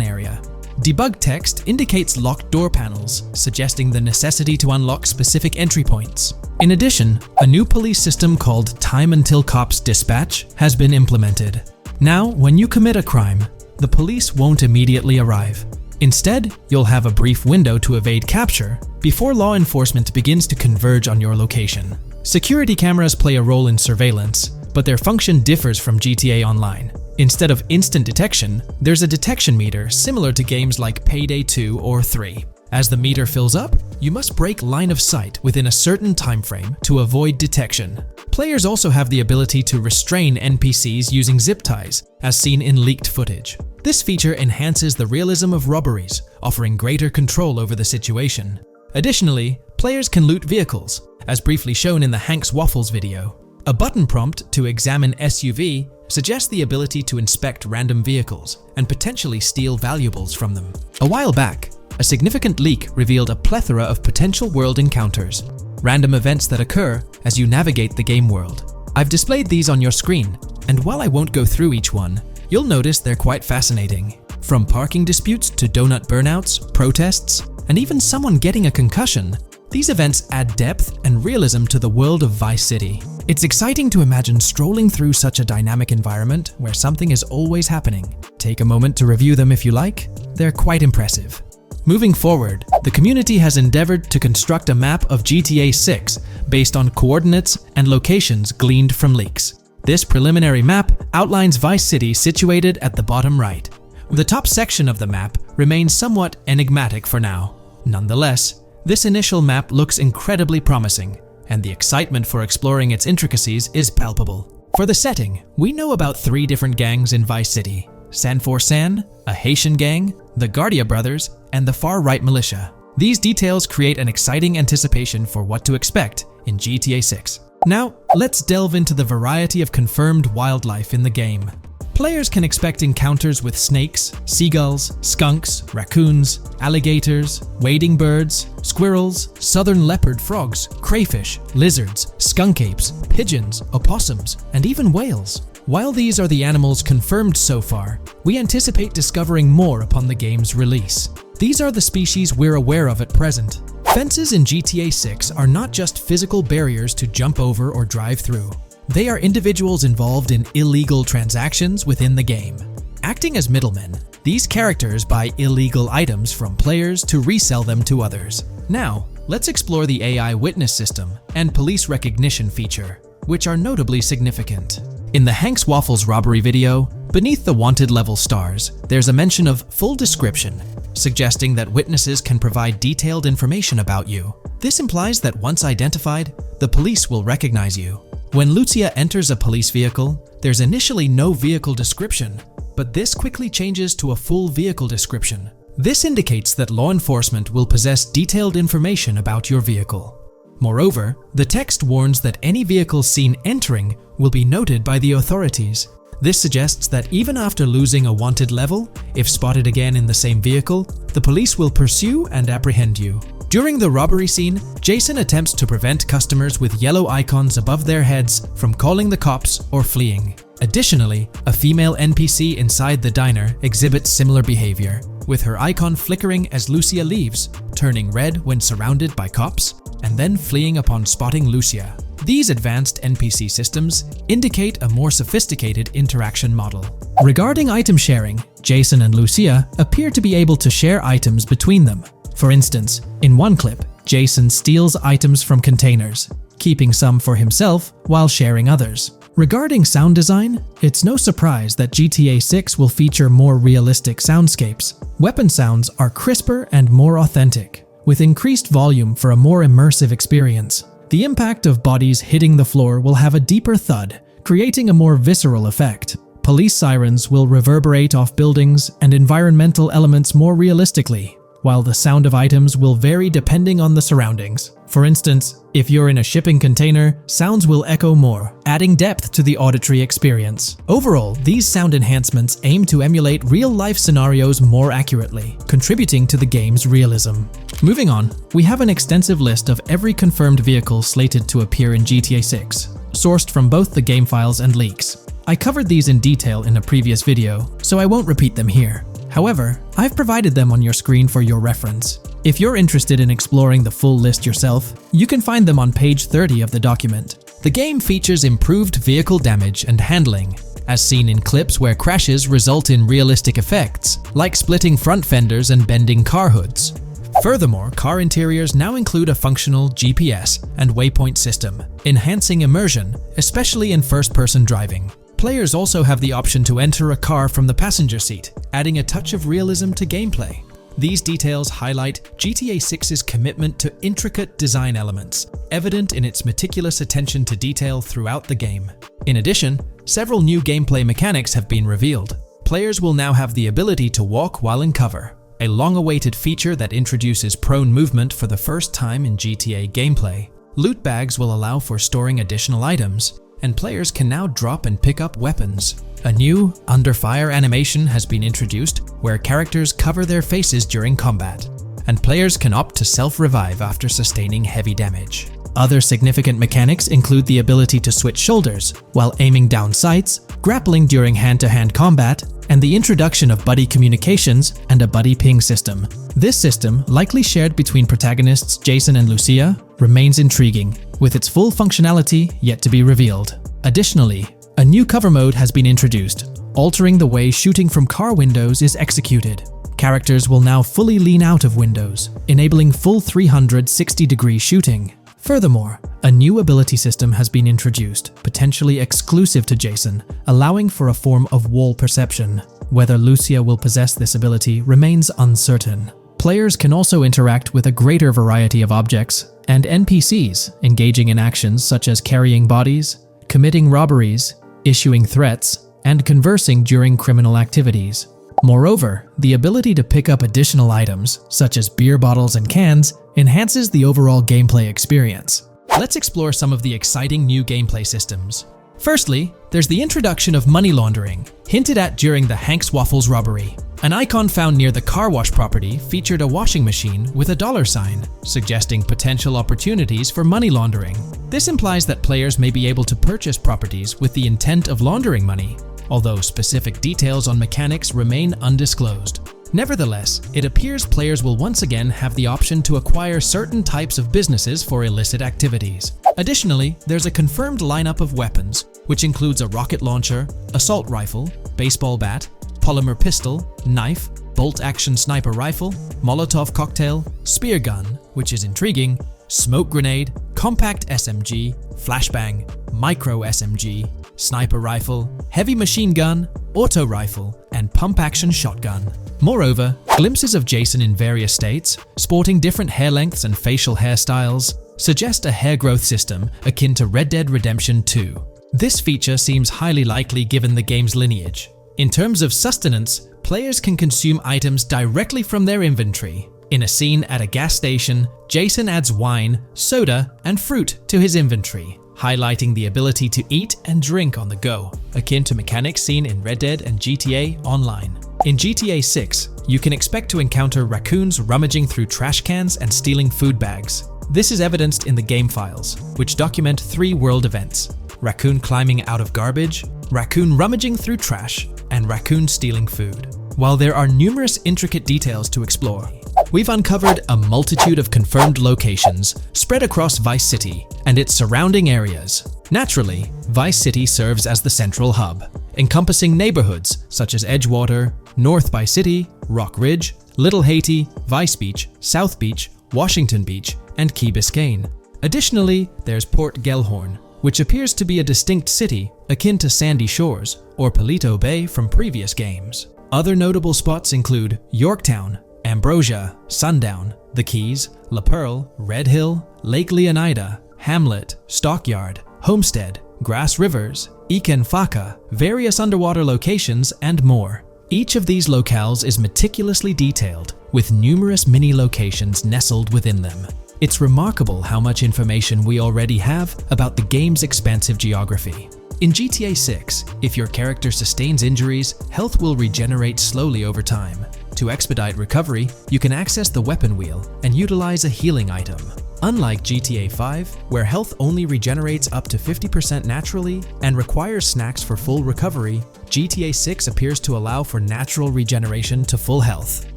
area. Debug text indicates locked door panels, suggesting the necessity to unlock specific entry points. In addition, a new police system called Time Until Cops Dispatch has been implemented. Now, when you commit a crime, the police won't immediately arrive. Instead, you'll have a brief window to evade capture before law enforcement begins to converge on your location. Security cameras play a role in surveillance, but their function differs from GTA Online. Instead of instant detection, there's a detection meter similar to games like Payday 2 or 3. As the meter fills up, you must break line of sight within a certain time frame to avoid detection. Players also have the ability to restrain NPCs using zip ties, as seen in leaked footage. This feature enhances the realism of robberies, offering greater control over the situation. Additionally, players can loot vehicles, as briefly shown in the Hank's Waffles video. A button prompt to examine SUV suggests the ability to inspect random vehicles and potentially steal valuables from them. A while back, a significant leak revealed a plethora of potential world encounters, random events that occur as you navigate the game world. I've displayed these on your screen, and while I won't go through each one, you'll notice they're quite fascinating. From parking disputes to donut burnouts, protests, and even someone getting a concussion, these events add depth and realism to the world of Vice City. It's exciting to imagine strolling through such a dynamic environment where something is always happening. Take a moment to review them if you like. They're quite impressive. Moving forward, the community has endeavored to construct a map of GTA 6 based on coordinates and locations gleaned from leaks. This preliminary map outlines Vice City situated at the bottom right. The top section of the map remains somewhat enigmatic for now. Nonetheless, this initial map looks incredibly promising, and the excitement for exploring its intricacies is palpable. For the setting, we know about 3 different gangs in Vice City: San For San, a Haitian gang, the Guardia Brothers, and the far-right militia. These details create an exciting anticipation for what to expect in GTA 6. Now, let's delve into the variety of confirmed wildlife in the game. Players can expect encounters with snakes, seagulls, skunks, raccoons, alligators, wading birds, squirrels, southern leopard frogs, crayfish, lizards, skunk apes, pigeons, opossums, and even whales. While these are the animals confirmed so far, we anticipate discovering more upon the game's release. These are the species we're aware of at present. Fences in GTA 6 are not just physical barriers to jump over or drive through. They are individuals involved in illegal transactions within the game. Acting as middlemen, these characters buy illegal items from players to resell them to others. Now, let's explore the AI witness system and police recognition feature, which are notably significant. In the Hank's Waffles robbery video, beneath the wanted level stars, there's a mention of full description, suggesting that witnesses can provide detailed information about you. This implies that once identified, the police will recognize you. When Lucia enters a police vehicle, there's initially no vehicle description, but this quickly changes to a full vehicle description. This indicates that law enforcement will possess detailed information about your vehicle. Moreover, the text warns that any vehicle seen entering will be noted by the authorities. This suggests that even after losing a wanted level, if spotted again in the same vehicle, the police will pursue and apprehend you. During the robbery scene, Jason attempts to prevent customers with yellow icons above their heads from calling the cops or fleeing. Additionally, a female NPC inside the diner exhibits similar behavior, with her icon flickering as Lucia leaves, turning red when surrounded by cops, and then fleeing upon spotting Lucia. These advanced NPC systems indicate a more sophisticated interaction model. Regarding item sharing, Jason and Lucia appear to be able to share items between them. For instance, in one clip, Jason steals items from containers, keeping some for himself while sharing others. Regarding sound design, it's no surprise that GTA 6 will feature more realistic soundscapes. Weapon sounds are crisper and more authentic, with increased volume for a more immersive experience. The impact of bodies hitting the floor will have a deeper thud, creating a more visceral effect. Police sirens will reverberate off buildings and environmental elements more realistically, while the sound of items will vary depending on the surroundings. For instance, if you're in a shipping container, sounds will echo more, adding depth to the auditory experience. Overall, these sound enhancements aim to emulate real-life scenarios more accurately, contributing to the game's realism. Moving on, we have an extensive list of every confirmed vehicle slated to appear in GTA 6, sourced from both the game files and leaks. I covered these in detail in a previous video, so I won't repeat them here. However, I've provided them on your screen for your reference. If you're interested in exploring the full list yourself, you can find them on page 30 of the document. The game features improved vehicle damage and handling, as seen in clips where crashes result in realistic effects, like splitting front fenders and bending car hoods. Furthermore, car interiors now include a functional GPS and waypoint system, enhancing immersion, especially in first-person driving. Players also have the option to enter a car from the passenger seat, adding a touch of realism to gameplay. These details highlight GTA 6's commitment to intricate design elements, evident in its meticulous attention to detail throughout the game. In addition, several new gameplay mechanics have been revealed. Players will now have the ability to walk while in cover, a long-awaited feature that introduces prone movement for the first time in GTA gameplay. Loot bags will allow for storing additional items, and players can now drop and pick up weapons. A new under fire animation has been introduced where characters cover their faces during combat, and players can opt to self-revive after sustaining heavy damage. Other significant mechanics include the ability to switch shoulders while aiming down sights, grappling during hand-to-hand combat, and the introduction of buddy communications and a buddy ping system. This system, likely shared between protagonists Jason and Lucia, remains intriguing, with its full functionality yet to be revealed. Additionally, a new cover mode has been introduced, altering the way shooting from car windows is executed. Characters will now fully lean out of windows, enabling full 360-degree shooting. Furthermore, a new ability system has been introduced, potentially exclusive to Jason, allowing for a form of wall perception. Whether Lucia will possess this ability remains uncertain. Players can also interact with a greater variety of objects and NPCs, engaging in actions such as carrying bodies, committing robberies, issuing threats, and conversing during criminal activities. Moreover, the ability to pick up additional items, such as beer bottles and cans, enhances the overall gameplay experience. Let's explore some of the exciting new gameplay systems. Firstly, there's the introduction of money laundering, hinted at during the Hank's Waffles robbery. An icon found near the car wash property featured a washing machine with a dollar sign, suggesting potential opportunities for money laundering. This implies that players may be able to purchase properties with the intent of laundering money, although specific details on mechanics remain undisclosed. Nevertheless, it appears players will once again have the option to acquire certain types of businesses for illicit activities. Additionally, there's a confirmed lineup of weapons, which includes a rocket launcher, assault rifle, baseball bat, polymer pistol, knife, bolt-action sniper rifle, Molotov cocktail, spear gun, which is intriguing, smoke grenade, compact SMG, flashbang, micro SMG, sniper rifle, heavy machine gun, auto rifle, and pump-action shotgun. Moreover, glimpses of Jason in various states, sporting different hair lengths and facial hairstyles, suggest a hair growth system akin to Red Dead Redemption 2. This feature seems highly likely given the game's lineage. In terms of sustenance, players can consume items directly from their inventory. In a scene at a gas station, Jason adds wine, soda, and fruit to his inventory, highlighting the ability to eat and drink on the go, akin to mechanics seen in Red Dead and GTA Online. In GTA 6, you can expect to encounter raccoons rummaging through trash cans and stealing food bags. This is evidenced in the game files, which document 3 world events: raccoon climbing out of garbage, raccoon rummaging through trash, and raccoon stealing food. While there are numerous intricate details to explore, we've uncovered a multitude of confirmed locations spread across Vice City and its surrounding areas. Naturally, Vice City serves as the central hub, encompassing neighborhoods such as Edgewater, North Vice City, Rock Ridge, Little Haiti, Vice Beach, South Beach, Washington Beach, and Key Biscayne. Additionally, there's Port Gellhorn, which appears to be a distinct city akin to Sandy Shores or Palito Bay from previous games. Other notable spots include Yorktown, Ambrosia, Sundown, The Keys, La Pearl, Red Hill, Lake Leonida, Hamlet, Stockyard, Homestead, Grass Rivers, Ikenfaka, various underwater locations, and more. Each of these locales is meticulously detailed, with numerous mini locations nestled within them. It's remarkable how much information we already have about the game's expansive geography. In GTA 6, if your character sustains injuries, health will regenerate slowly over time. To expedite recovery, you can access the weapon wheel and utilize a healing item. Unlike GTA 5, where health only regenerates up to 50% naturally and requires snacks for full recovery, GTA 6 appears to allow for natural regeneration to full health,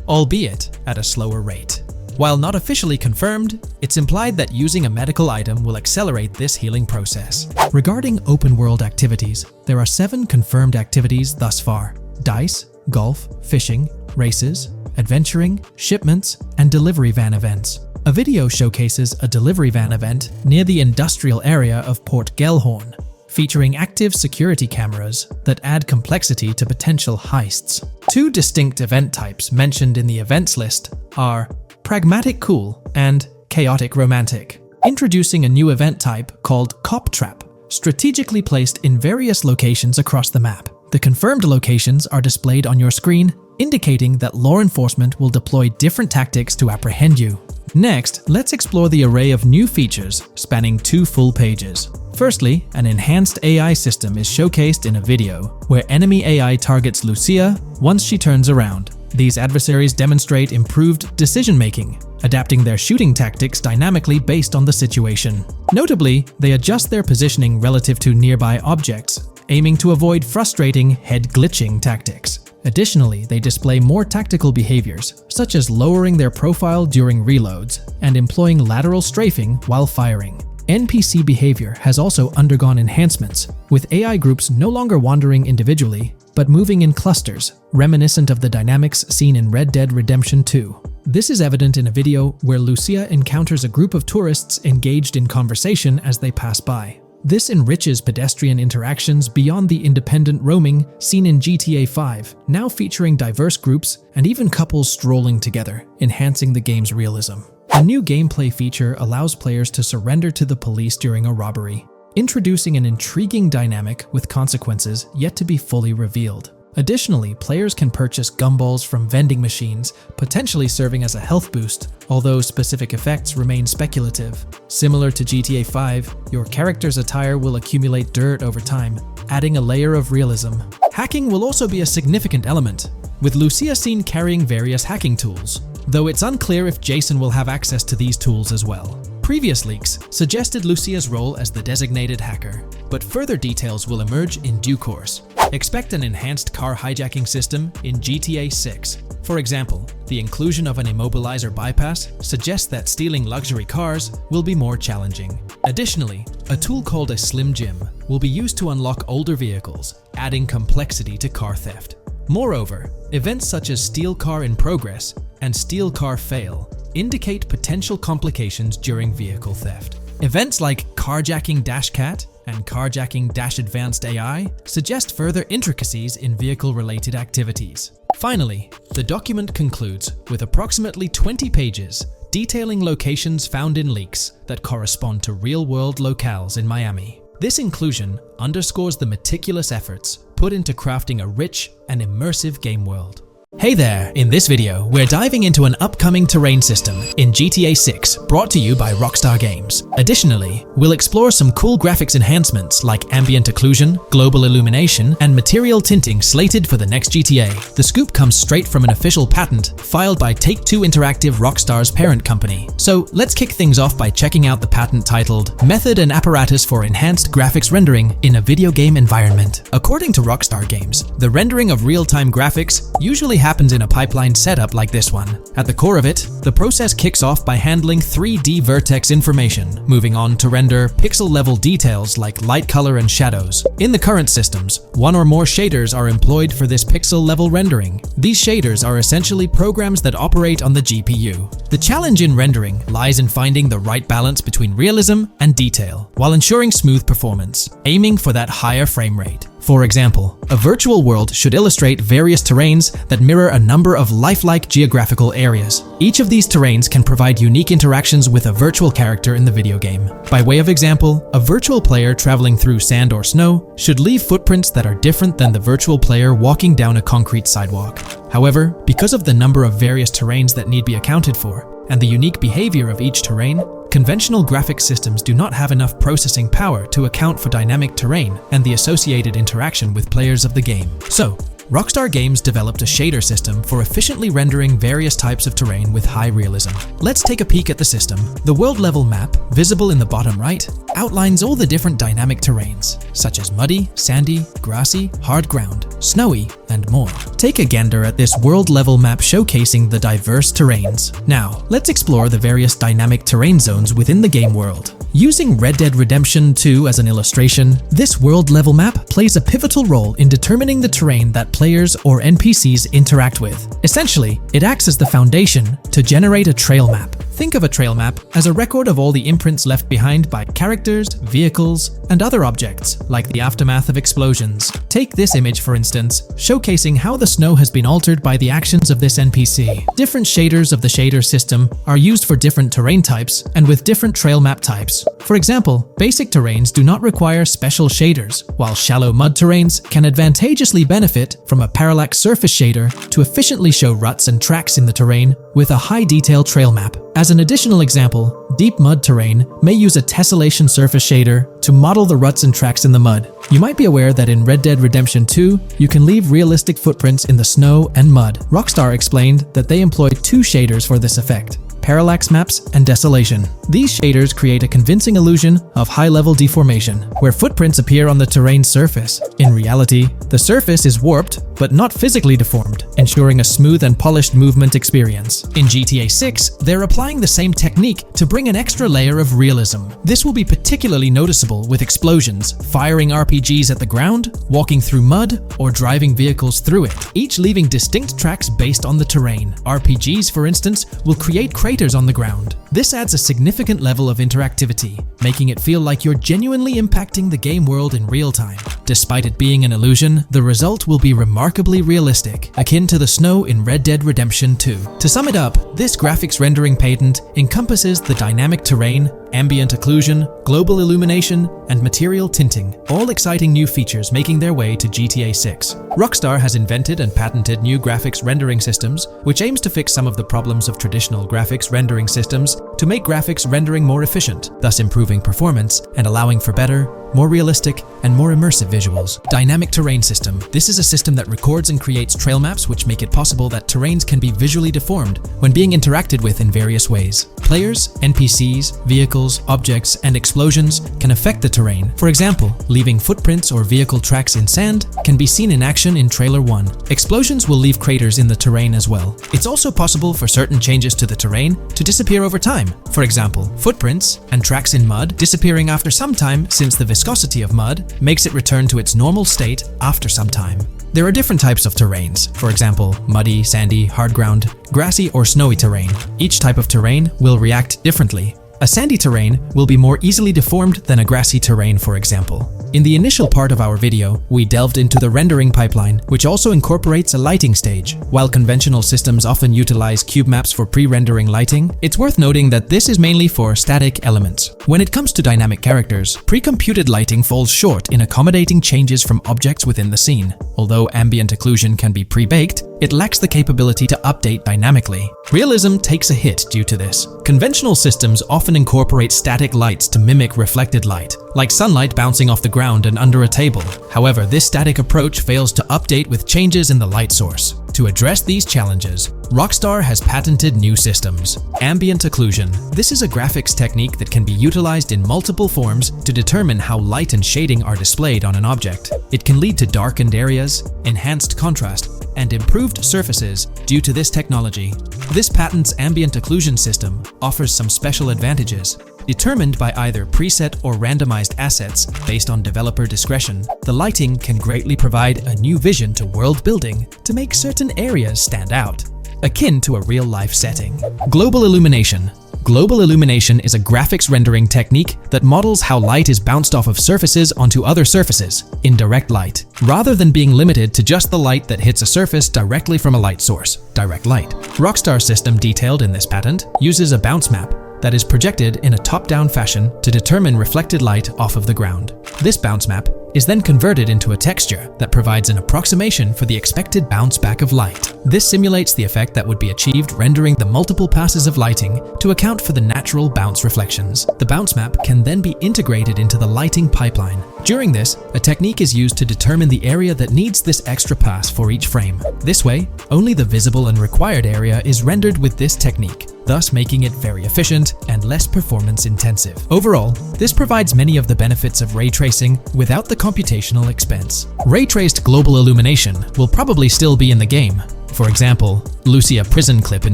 albeit at a slower rate. While not officially confirmed, it's implied that using a medical item will accelerate this healing process. Regarding open-world activities, there are 7 confirmed activities thus far: dice, golf, fishing, races, adventuring, shipments, and delivery van events. A video showcases a delivery van event near the industrial area of Port Gellhorn, featuring active security cameras that add complexity to potential heists. 2 distinct event types mentioned in the events list are Pragmatic Cool and Chaotic Romantic, introducing a new event type called Cop Trap, strategically placed in various locations across the map. The confirmed locations are displayed on your screen, indicating that law enforcement will deploy different tactics to apprehend you. Next, let's explore the array of new features spanning 2 full pages. Firstly, an enhanced AI system is showcased in a video, where enemy AI targets Lucia once she turns around. These adversaries demonstrate improved decision-making, adapting their shooting tactics dynamically based on the situation. Notably, they adjust their positioning relative to nearby objects, aiming to avoid frustrating head-glitching tactics. Additionally, they display more tactical behaviors, such as lowering their profile during reloads and employing lateral strafing while firing. NPC behavior has also undergone enhancements, with AI groups no longer wandering individually, but moving in clusters, reminiscent of the dynamics seen in Red Dead Redemption 2. This is evident in a video where Lucia encounters a group of tourists engaged in conversation as they pass by. This enriches pedestrian interactions beyond the independent roaming seen in GTA 5, now featuring diverse groups and even couples strolling together, enhancing the game's realism. A new gameplay feature allows players to surrender to the police during a robbery, introducing an intriguing dynamic with consequences yet to be fully revealed. Additionally, players can purchase gumballs from vending machines, potentially serving as a health boost, although specific effects remain speculative. Similar to GTA 5, your character's attire will accumulate dirt over time, adding a layer of realism. Hacking will also be a significant element, with Lucia seen carrying various hacking tools, though it's unclear if Jason will have access to these tools as well. Previous leaks suggested Lucia's role as the designated hacker, but further details will emerge in due course. Expect an enhanced car hijacking system in GTA 6. For example, the inclusion of an immobilizer bypass suggests that stealing luxury cars will be more challenging. Additionally, a tool called a Slim Jim will be used to unlock older vehicles, adding complexity to car theft. Moreover, events such as Steal Car in Progress and Steal Car Fail indicate potential complications during vehicle theft. Events like Carjacking Cat and Carjacking Advanced AI suggest further intricacies in vehicle-related activities. Finally, the document concludes with approximately 20 pages detailing locations found in leaks that correspond to real-world locales in Miami. This inclusion underscores the meticulous efforts put into crafting a rich and immersive game world. Hey there! In this video, we're diving into an upcoming terrain system in GTA 6 brought to you by Rockstar Games. Additionally, we'll explore some cool graphics enhancements like ambient occlusion, global illumination, and material tinting slated for the next GTA. The scoop comes straight from an official patent filed by Take-Two Interactive, Rockstar's parent company. So let's kick things off by checking out the patent titled Method and Apparatus for Enhanced Graphics Rendering in a Video Game Environment. According to Rockstar Games, the rendering of real-time graphics usually happens in a pipeline setup like this one. At the core of it, the process kicks off by handling 3D vertex information, moving on to render pixel-level details like light color and shadows. In the current systems, one or more shaders are employed for this pixel-level rendering. These shaders are essentially programs that operate on the GPU. The challenge in rendering lies in finding the right balance between realism and detail, while ensuring smooth performance, aiming for that higher frame rate. For example, a virtual world should illustrate various terrains that mirror a number of lifelike geographical areas. Each of these terrains can provide unique interactions with a virtual character in the video game. By way of example, a virtual player traveling through sand or snow should leave footprints that are different than the virtual player walking down a concrete sidewalk. However, because of the number of various terrains that need be accounted for, and the unique behavior of each terrain, conventional graphics systems do not have enough processing power to account for dynamic terrain and the associated interaction with players of the game. So, Rockstar Games developed a shader system for efficiently rendering various types of terrain with high realism. Let's take a peek at the system. The world level map, visible in the bottom right, outlines all the different dynamic terrains, such as muddy, sandy, grassy, hard ground, snowy, and more. Take a gander at this world level map showcasing the diverse terrains. Now, let's explore the various dynamic terrain zones within the game world. Using Red Dead Redemption 2 as an illustration, this world-level map plays a pivotal role in determining the terrain that players or NPCs interact with. Essentially, it acts as the foundation to generate a trail map. Think of a trail map as a record of all the imprints left behind by characters, vehicles, and other objects, like the aftermath of explosions. Take this image, for instance, showcasing how the snow has been altered by the actions of this NPC. Different shaders of the shader system are used for different terrain types and with different trail map types. For example, basic terrains do not require special shaders, while shallow mud terrains can advantageously benefit from a parallax surface shader to efficiently show ruts and tracks in the terrain with a high-detail trail map. As an additional example, deep mud terrain may use a tessellation surface shader to model the ruts and tracks in the mud. You might be aware that in Red Dead Redemption 2, you can leave realistic footprints in the snow and mud. Rockstar explained that they employed two shaders for this effect: parallax maps and desolation. These shaders create a convincing illusion of high-level deformation, where footprints appear on the terrain's surface. In reality, the surface is warped but not physically deformed, ensuring a smooth and polished movement experience. In GTA 6, they're applying the same technique to bring an extra layer of realism. This will be particularly noticeable with explosions, firing RPGs at the ground, walking through mud, or driving vehicles through it, each leaving distinct tracks based on the terrain. RPGs, for instance, will create craters on the ground. This adds a significant level of interactivity, making it feel like you're genuinely impacting the game world in real time. Despite it being an illusion, the result will be remarkably realistic, akin to the snow in Red Dead Redemption 2. To sum it up, this graphics rendering patent encompasses the dynamic terrain, ambient occlusion, global illumination, and material tinting, all exciting new features making their way to GTA 6. Rockstar has invented and patented new graphics rendering systems, which aims to fix some of the problems of traditional graphics rendering systems to make graphics rendering more efficient, thus improving performance and allowing for better, more realistic, and more immersive visuals. Dynamic Terrain System. This is a system that records and creates trail maps which make it possible that terrains can be visually deformed when being interacted with in various ways. Players, NPCs, vehicles, objects, and explosions can affect the terrain. For example, leaving footprints or vehicle tracks in sand can be seen in action in Trailer 1. Explosions will leave craters in the terrain as well. It's also possible for certain changes to the terrain to disappear over time. For example, footprints and tracks in mud disappearing after some time, since the viscosity of mud makes it return to its normal state after some time. There are different types of terrains, for example, muddy, sandy, hard ground, grassy, or snowy terrain. Each type of terrain will react differently. A sandy terrain will be more easily deformed than a grassy terrain, for example. In the initial part of our video, we delved into the rendering pipeline, which also incorporates a lighting stage. While conventional systems often utilize cube maps for pre-rendering lighting, it's worth noting that this is mainly for static elements. When it comes to dynamic characters, pre-computed lighting falls short in accommodating changes from objects within the scene. Although ambient occlusion can be pre-baked, it lacks the capability to update dynamically. Realism takes a hit due to this. Conventional systems often incorporate static lights to mimic reflected light, like sunlight bouncing off the ground and under a table. However, this static approach fails to update with changes in the light source. To address these challenges, Rockstar has patented new systems. Ambient occlusion. This is a graphics technique that can be utilized in multiple forms to determine how light and shading are displayed on an object. It can lead to darkened areas, enhanced contrast, and improved surfaces due to this technology. This patent's ambient occlusion system offers some special advantages. Determined by either preset or randomized assets based on developer discretion, the lighting can greatly provide a new vision to world building to make certain areas stand out, akin to a real-life setting. Global illumination. Global illumination is a graphics rendering technique that models how light is bounced off of surfaces onto other surfaces in direct light, rather than being limited to just the light that hits a surface directly from a light source, direct light. Rockstar's system detailed in this patent uses a bounce map that is projected in a top-down fashion to determine reflected light off of the ground. This bounce map is then converted into a texture that provides an approximation for the expected bounce back of light. This simulates the effect that would be achieved rendering the multiple passes of lighting to account for the natural bounce reflections. The bounce map can then be integrated into the lighting pipeline. During this, a technique is used to determine the area that needs this extra pass for each frame. This way, only the visible and required area is rendered with this technique, thus making it very efficient and less performance intensive. Overall, this provides many of the benefits of ray tracing without the computational expense. Ray-traced global illumination will probably still be in the game. For example, Lucia prison clip in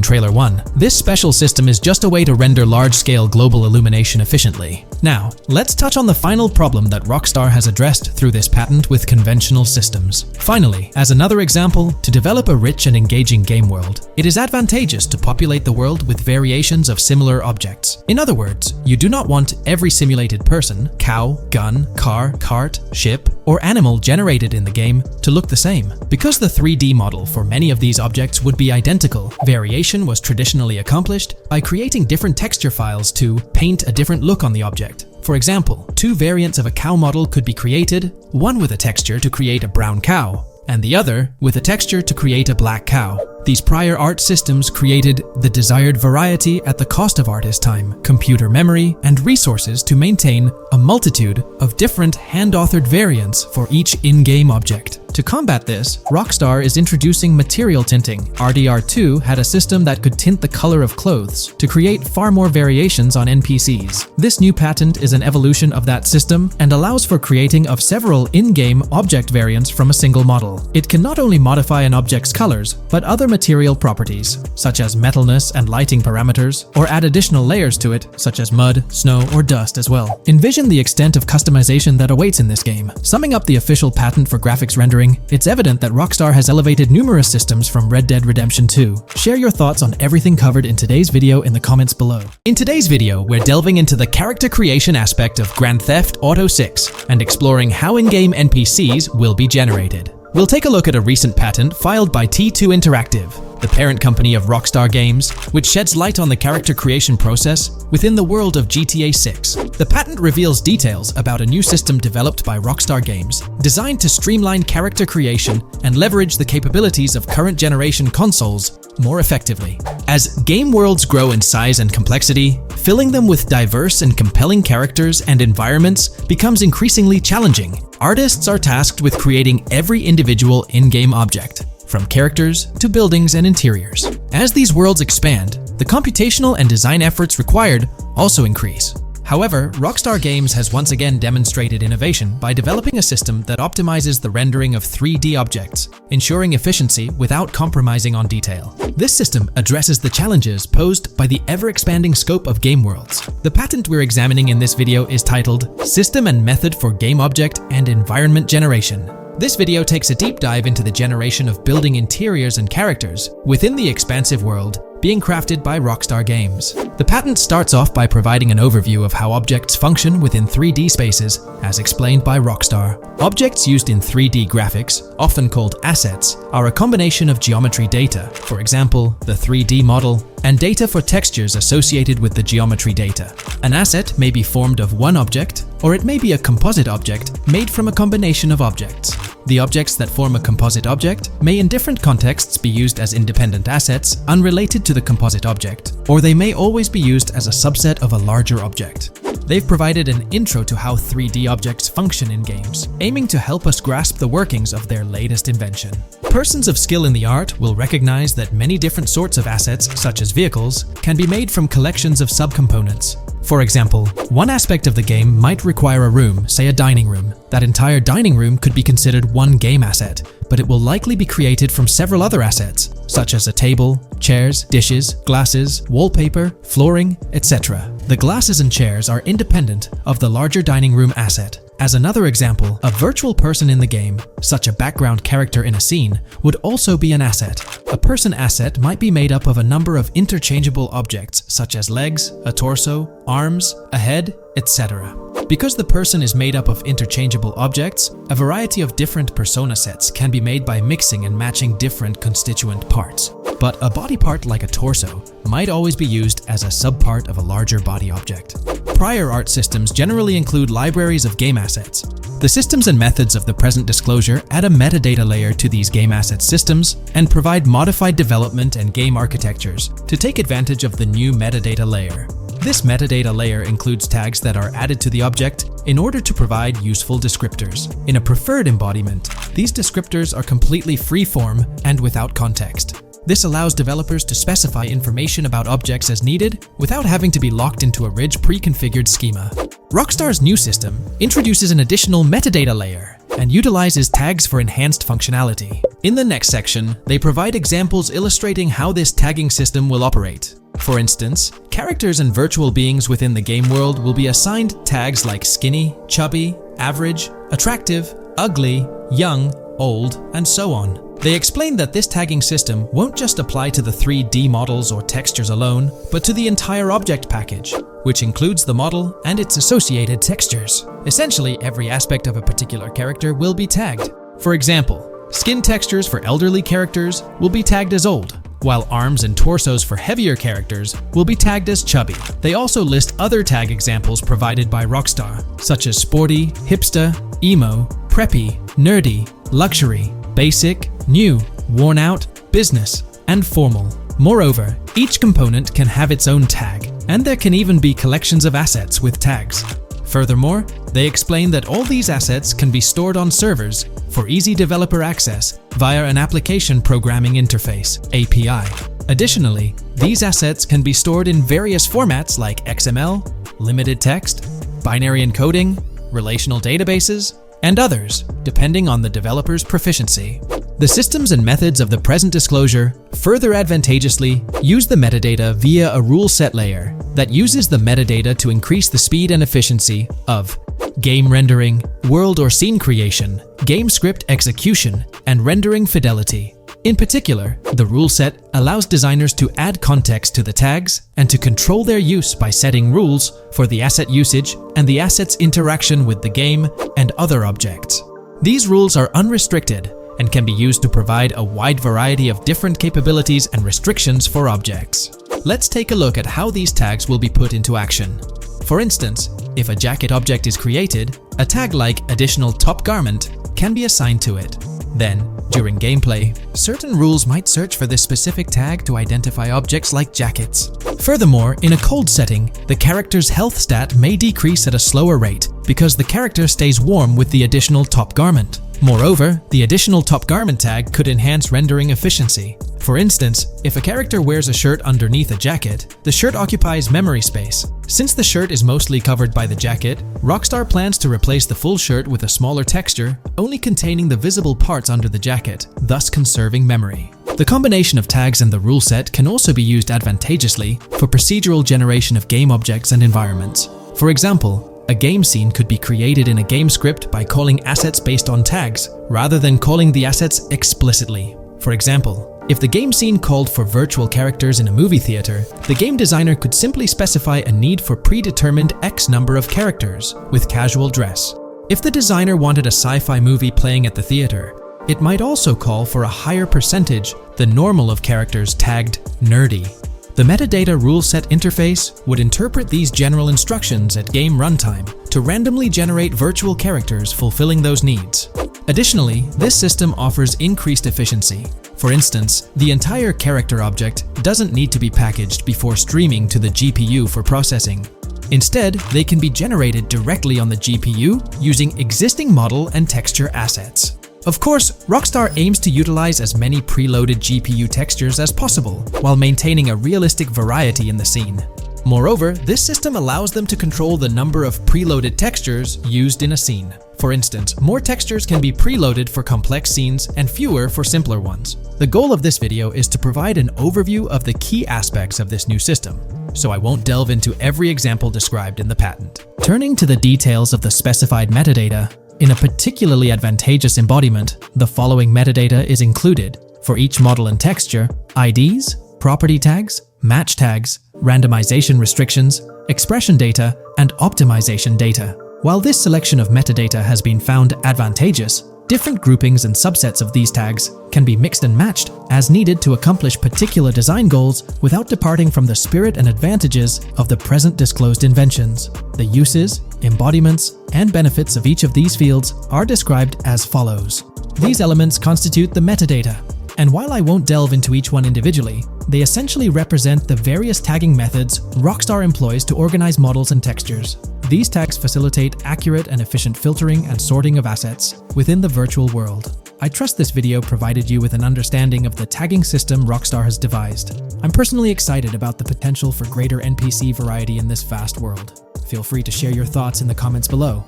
Trailer 1. This special system is just a way to render large-scale global illumination efficiently. Now, let's touch on the final problem that Rockstar has addressed through this patent with conventional systems. Finally, as another example, to develop a rich and engaging game world, it is advantageous to populate the world with variations of similar objects. In other words, you do not want every simulated person, cow, gun, car, cart, ship, or animal generated in the game to look the same. Because the 3D model for many of these objects would be identical, variation was traditionally accomplished by creating different texture files to paint a different look on the object. For example, two variants of a cow model could be created, one with a texture to create a brown cow, and the other with a texture to create a black cow. These prior art systems created the desired variety at the cost of artist time, computer memory, and resources to maintain a multitude of different hand-authored variants for each in-game object. To combat this, Rockstar is introducing material tinting. RDR2 had a system that could tint the color of clothes to create far more variations on NPCs. This new patent is an evolution of that system and allows for creating of several in-game object variants from a single model. It can not only modify an object's colors, but other material properties, such as metalness and lighting parameters, or add additional layers to it, such as mud, snow, or dust as well. Envision the extent of customization that awaits in this game. Summing up the official patent for graphics rendering, it's evident that Rockstar has elevated numerous systems from Red Dead Redemption 2. Share your thoughts on everything covered in today's video in the comments below. In today's video, we're delving into the character creation aspect of Grand Theft Auto 6 and exploring how in-game NPCs will be generated. We'll take a look at a recent patent filed by T2 Interactive, the parent company of Rockstar Games, which sheds light on the character creation process within the world of GTA 6. The patent reveals details about a new system developed by Rockstar Games, designed to streamline character creation and leverage the capabilities of current generation consoles more effectively. As game worlds grow in size and complexity, filling them with diverse and compelling characters and environments becomes increasingly challenging. Artists are tasked with creating every individual in-game object, from characters to buildings and interiors. As these worlds expand, the computational and design efforts required also increase. However, Rockstar Games has once again demonstrated innovation by developing a system that optimizes the rendering of 3D objects, ensuring efficiency without compromising on detail. This system addresses the challenges posed by the ever-expanding scope of game worlds. The patent we're examining in this video is titled System and Method for Game Object and Environment Generation. This video takes a deep dive into the generation of building interiors and characters within the expansive world being crafted by Rockstar Games. The patent starts off by providing an overview of how objects function within 3D spaces, as explained by Rockstar. Objects used in 3D graphics, often called assets, are a combination of geometry data, for example, the 3D model, and data for textures associated with the geometry data. An asset may be formed of one object, or it may be a composite object made from a combination of objects. The objects that form a composite object may in different contexts be used as independent assets unrelated to the composite object, or they may always be used as a subset of a larger object. They've provided an intro to how 3D objects function in games, aiming to help us grasp the workings of their latest invention. Persons of skill in the art will recognize that many different sorts of assets, such as vehicles, can be made from collections of subcomponents. For example, one aspect of the game might require a room, say a dining room. That entire dining room could be considered one game asset, but it will likely be created from several other assets, such as a table, chairs, dishes, glasses, wallpaper, flooring, etc. The glasses and chairs are independent of the larger dining room asset. As another example, a virtual person in the game, such a background character in a scene, would also be an asset. A person asset might be made up of a number of interchangeable objects, such as legs, a torso, arms, a head, etc. Because the person is made up of interchangeable objects, a variety of different persona sets can be made by mixing and matching different constituent parts. But a body part like a torso might always be used as a subpart of a larger body object. Prior art systems generally include libraries of game assets, The systems and methods of the present disclosure add a metadata layer to these game asset systems and provide modified development and game architectures to take advantage of the new metadata layer. This metadata layer includes tags that are added to the object in order to provide useful descriptors. In a preferred embodiment, these descriptors are completely free-form and without context. This allows developers to specify information about objects as needed without having to be locked into a rich pre-configured schema. Rockstar's new system introduces an additional metadata layer and utilizes tags for enhanced functionality. In the next section, they provide examples illustrating how this tagging system will operate. For instance, characters and virtual beings within the game world will be assigned tags like skinny, chubby, average, attractive, ugly, young, old, and so on. They explain that this tagging system won't just apply to the 3D models or textures alone, but to the entire object package, which includes the model and its associated textures. Essentially, every aspect of a particular character will be tagged. For example, skin textures for elderly characters will be tagged as old, while arms and torsos for heavier characters will be tagged as chubby. They also list other tag examples provided by Rockstar, such as sporty, hipster, emo, preppy, nerdy, luxury, basic, new, worn out, business, and formal. Moreover, each component can have its own tag, and there can even be collections of assets with tags. Furthermore, they explain that all these assets can be stored on servers for easy developer access via an application programming interface (API). Additionally, these assets can be stored in various formats like XML, limited text, binary encoding, relational databases, and others, depending on the developer's proficiency. The systems and methods of the present disclosure further advantageously use the metadata via a rule set layer that uses the metadata to increase the speed and efficiency of game rendering, world or scene creation, game script execution, and rendering fidelity. In particular, the rule set allows designers to add context to the tags and to control their use by setting rules for the asset usage and the asset's interaction with the game and other objects. These rules are unrestricted and can be used to provide a wide variety of different capabilities and restrictions for objects. Let's take a look at how these tags will be put into action. For instance, if a jacket object is created, a tag like additional top garment can be assigned to it. Then, during gameplay, certain rules might search for this specific tag to identify objects like jackets. Furthermore, in a cold setting, the character's health stat may decrease at a slower rate because the character stays warm with the additional top garment. Moreover, the additional top garment tag could enhance rendering efficiency. For instance, if a character wears a shirt underneath a jacket, the shirt occupies memory space. Since the shirt is mostly covered by the jacket, Rockstar plans to replace the full shirt with a smaller texture, only containing the visible parts under the jacket, thus conserving memory. The combination of tags and the rule set can also be used advantageously for procedural generation of game objects and environments. For example, a game scene could be created in a game script by calling assets based on tags, rather than calling the assets explicitly. For example, if the game scene called for virtual characters in a movie theater, the game designer could simply specify a need for predetermined X number of characters with casual dress. If the designer wanted a sci-fi movie playing at the theater, it might also call for a higher percentage than normal of characters tagged nerdy. The metadata rule set interface would interpret these general instructions at game runtime to randomly generate virtual characters fulfilling those needs. Additionally, this system offers increased efficiency. For instance, the entire character object doesn't need to be packaged before streaming to the GPU for processing. Instead, they can be generated directly on the GPU using existing model and texture assets. Of course, Rockstar aims to utilize as many preloaded GPU textures as possible, while maintaining a realistic variety in the scene. Moreover, this system allows them to control the number of preloaded textures used in a scene. For instance, more textures can be preloaded for complex scenes and fewer for simpler ones. The goal of this video is to provide an overview of the key aspects of this new system, so I won't delve into every example described in the patent. Turning to the details of the specified metadata, in a particularly advantageous embodiment, the following metadata is included for each model and texture: IDs, property tags, match tags, randomization restrictions, expression data, and optimization data. While this selection of metadata has been found advantageous, different groupings and subsets of these tags can be mixed and matched as needed to accomplish particular design goals without departing from the spirit and advantages of the present disclosed inventions. The uses, embodiments, and benefits of each of these fields are described as follows. These elements constitute the metadata, and while I won't delve into each one individually, they essentially represent the various tagging methods Rockstar employs to organize models and textures. These tags facilitate accurate and efficient filtering and sorting of assets within the virtual world. I trust this video provided you with an understanding of the tagging system Rockstar has devised. I'm personally excited about the potential for greater NPC variety in this vast world. Feel free to share your thoughts in the comments below.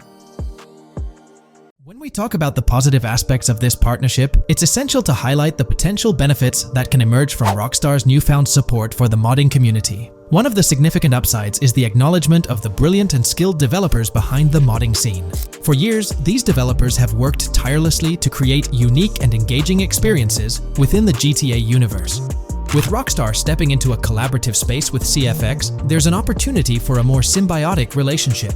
When we talk about the positive aspects of this partnership, it's essential to highlight the potential benefits that can emerge from Rockstar's newfound support for the modding community. One of the significant upsides is the acknowledgement of the brilliant and skilled developers behind the modding scene. For years, these developers have worked tirelessly to create unique and engaging experiences within the GTA universe. With Rockstar stepping into a collaborative space with CFX, there's an opportunity for a more symbiotic relationship.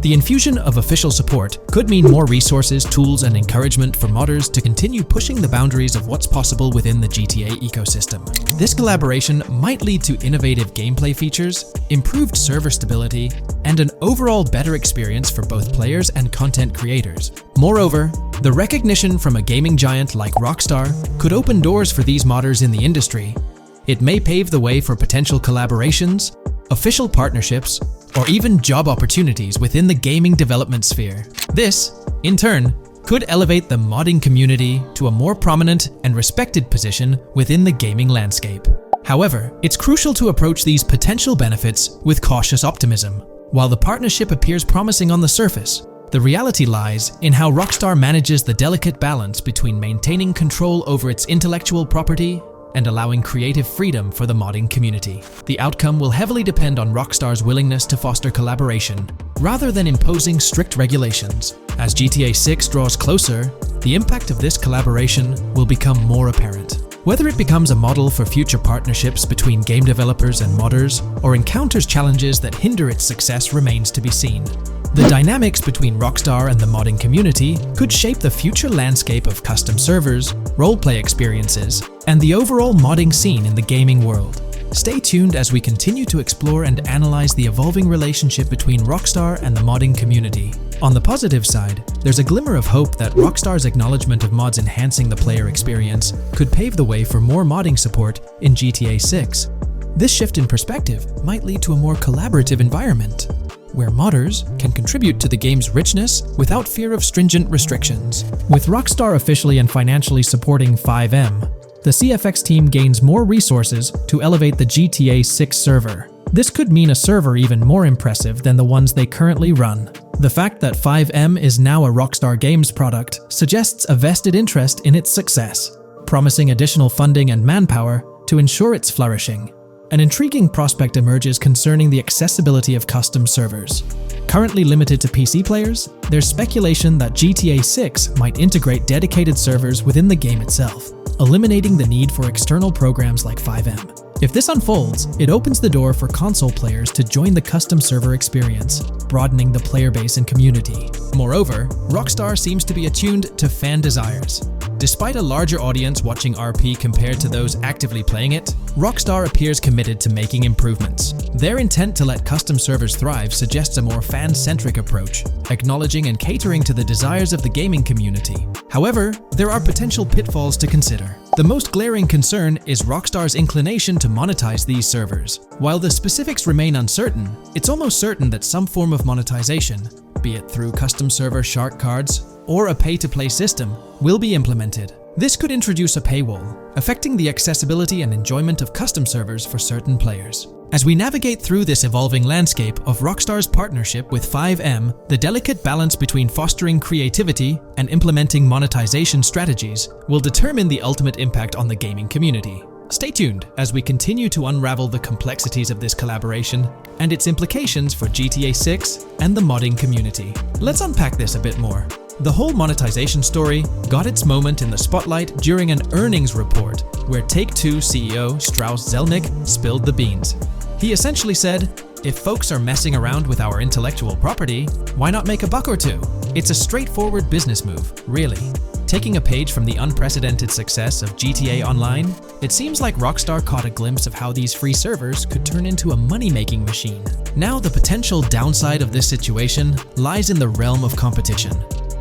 The infusion of official support could mean more resources, tools, and encouragement for modders to continue pushing the boundaries of what's possible within the GTA ecosystem. This collaboration might lead to innovative gameplay features, improved server stability, and an overall better experience for both players and content creators. Moreover, the recognition from a gaming giant like Rockstar could open doors for these modders in the industry. It may pave the way for potential collaborations, official partnerships, or even job opportunities within the gaming development sphere. This, in turn, could elevate the modding community to a more prominent and respected position within the gaming landscape. However, it's crucial to approach these potential benefits with cautious optimism. While the partnership appears promising on the surface, the reality lies in how Rockstar manages the delicate balance between maintaining control over its intellectual property and allowing creative freedom for the modding community. The outcome will heavily depend on Rockstar's willingness to foster collaboration, rather than imposing strict regulations. As GTA 6 draws closer, the impact of this collaboration will become more apparent. Whether it becomes a model for future partnerships between game developers and modders, or encounters challenges that hinder its success remains to be seen. The dynamics between Rockstar and the modding community could shape the future landscape of custom servers, roleplay experiences, and the overall modding scene in the gaming world. Stay tuned as we continue to explore and analyze the evolving relationship between Rockstar and the modding community. On the positive side, there's a glimmer of hope that Rockstar's acknowledgement of mods enhancing the player experience could pave the way for more modding support in GTA 6. This shift in perspective might lead to a more collaborative environment, where modders can contribute to the game's richness without fear of stringent restrictions. With Rockstar officially and financially supporting FiveM, the CFX team gains more resources to elevate the GTA 6 server. This could mean a server even more impressive than the ones they currently run. The fact that FiveM is now a Rockstar Games product suggests a vested interest in its success, promising additional funding and manpower to ensure its flourishing. An intriguing prospect emerges concerning the accessibility of custom servers. Currently limited to PC players, there's speculation that GTA 6 might integrate dedicated servers within the game itself, eliminating the need for external programs like FiveM. If this unfolds, it opens the door for console players to join the custom server experience, broadening the player base and community. Moreover, Rockstar seems to be attuned to fan desires. Despite a larger audience watching RP compared to those actively playing it, Rockstar appears committed to making improvements. Their intent to let custom servers thrive suggests a more fan-centric approach, acknowledging and catering to the desires of the gaming community. However, there are potential pitfalls to consider. The most glaring concern is Rockstar's inclination to monetize these servers. While the specifics remain uncertain, it's almost certain that some form of monetization, be it through custom server shark cards or a pay-to-play system, will be implemented. This could introduce a paywall, affecting the accessibility and enjoyment of custom servers for certain players. As we navigate through this evolving landscape of Rockstar's partnership with FiveM, the delicate balance between fostering creativity and implementing monetization strategies will determine the ultimate impact on the gaming community. Stay tuned as we continue to unravel the complexities of this collaboration and its implications for GTA 6 and the modding community. Let's unpack this a bit more. The whole monetization story got its moment in the spotlight during an earnings report where Take-Two CEO Strauss Zelnick spilled the beans. He essentially said, "If folks are messing around with our intellectual property, why not make a buck or two? It's a straightforward business move, really." Taking a page from the unprecedented success of GTA Online, it seems like Rockstar caught a glimpse of how these free servers could turn into a money-making machine. Now, the potential downside of this situation lies in the realm of competition.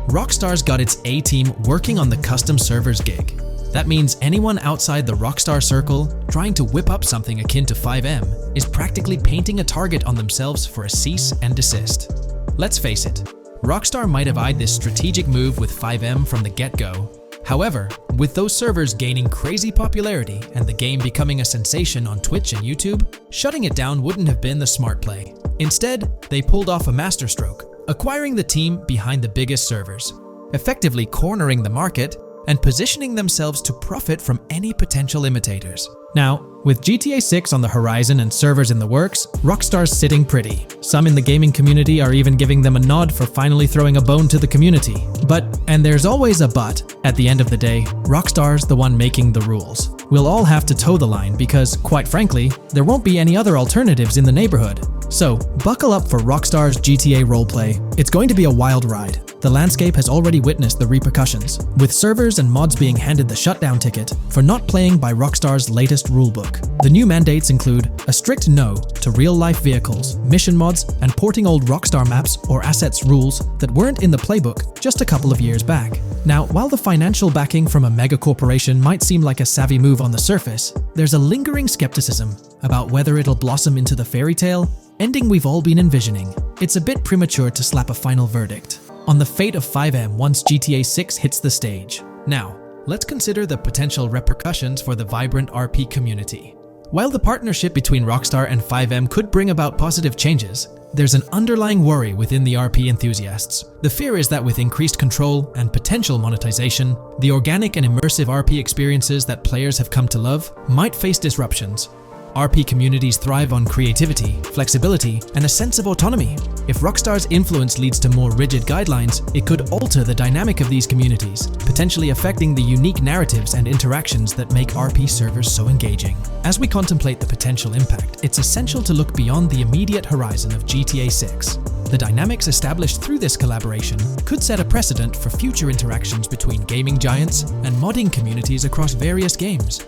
Rockstar's got its A-team working on the custom servers gig. That means anyone outside the Rockstar circle trying to whip up something akin to FiveM is practically painting a target on themselves for a cease and desist. Let's face it, Rockstar might have eyed this strategic move with FiveM from the get-go. However, with those servers gaining crazy popularity and the game becoming a sensation on Twitch and YouTube, shutting it down wouldn't have been the smart play. Instead, they pulled off a masterstroke, acquiring the team behind the biggest servers, effectively cornering the market and positioning themselves to profit from any potential imitators. Now, with GTA 6 on the horizon and servers in the works, Rockstar's sitting pretty. Some in the gaming community are even giving them a nod for finally throwing a bone to the community. But, and there's always a but, at the end of the day, Rockstar's the one making the rules. We'll all have to toe the line because, quite frankly, there won't be any other alternatives in the neighborhood. So, buckle up for Rockstar's GTA roleplay. It's going to be a wild ride. The landscape has already witnessed the repercussions, with servers and mods being handed the shutdown ticket for not playing by Rockstar's latest rulebook. The new mandates include a strict no to real-life vehicles, mission mods, and porting old Rockstar maps or assets rules that weren't in the playbook just a couple of years back. Now, while the financial backing from a mega corporation might seem like a savvy move on the surface, there's a lingering skepticism about whether it'll blossom into the fairy tale ending we've all been envisioning. It's a bit premature to slap a final verdict on the fate of FiveM once GTA 6 hits the stage. Now, let's consider the potential repercussions for the vibrant RP community. While the partnership between Rockstar and FiveM could bring about positive changes, there's an underlying worry within the RP enthusiasts. The fear is that with increased control and potential monetization, the organic and immersive RP experiences that players have come to love might face disruptions. RP communities thrive on creativity, flexibility, and a sense of autonomy. If Rockstar's influence leads to more rigid guidelines, it could alter the dynamic of these communities, potentially affecting the unique narratives and interactions that make RP servers so engaging. As we contemplate the potential impact, it's essential to look beyond the immediate horizon of GTA 6. The dynamics established through this collaboration could set a precedent for future interactions between gaming giants and modding communities across various games.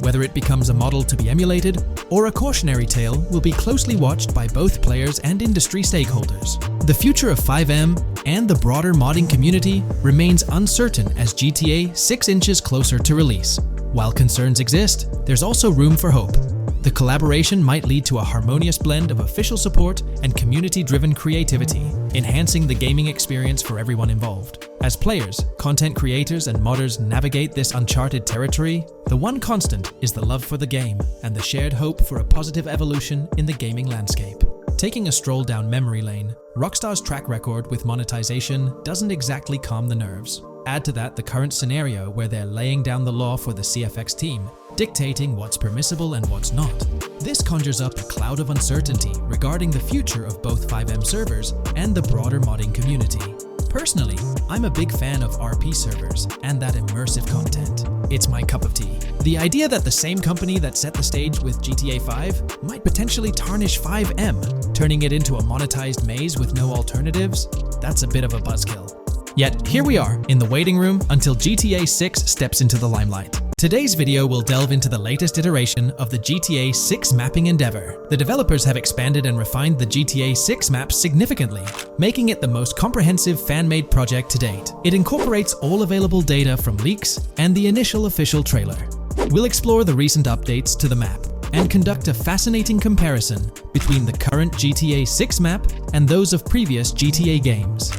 Whether it becomes a model to be emulated or a cautionary tale will be closely watched by both players and industry stakeholders. The future of FiveM and the broader modding community remains uncertain as GTA 6 inches closer to release. While concerns exist, there's also room for hope. The collaboration might lead to a harmonious blend of official support and community-driven creativity, enhancing the gaming experience for everyone involved. As players, content creators, and modders navigate this uncharted territory, the one constant is the love for the game and the shared hope for a positive evolution in the gaming landscape. Taking a stroll down memory lane, Rockstar's track record with monetization doesn't exactly calm the nerves. Add to that the current scenario where they're laying down the law for the CFX team, dictating what's permissible and what's not. This conjures up a cloud of uncertainty regarding the future of both FiveM servers and the broader modding community. Personally, I'm a big fan of RP servers and that immersive content. It's my cup of tea. The idea that the same company that set the stage with GTA 5 might potentially tarnish FiveM, turning it into a monetized maze with no alternatives, that's a bit of a buzzkill. Yet, here we are, in the waiting room until GTA 6 steps into the limelight. Today's video will delve into the latest iteration of the GTA 6 mapping endeavor. The developers have expanded and refined the GTA 6 map significantly, making it the most comprehensive fan-made project to date. It incorporates all available data from leaks and the initial official trailer. We'll explore the recent updates to the map and conduct a fascinating comparison between the current GTA 6 map and those of previous GTA games.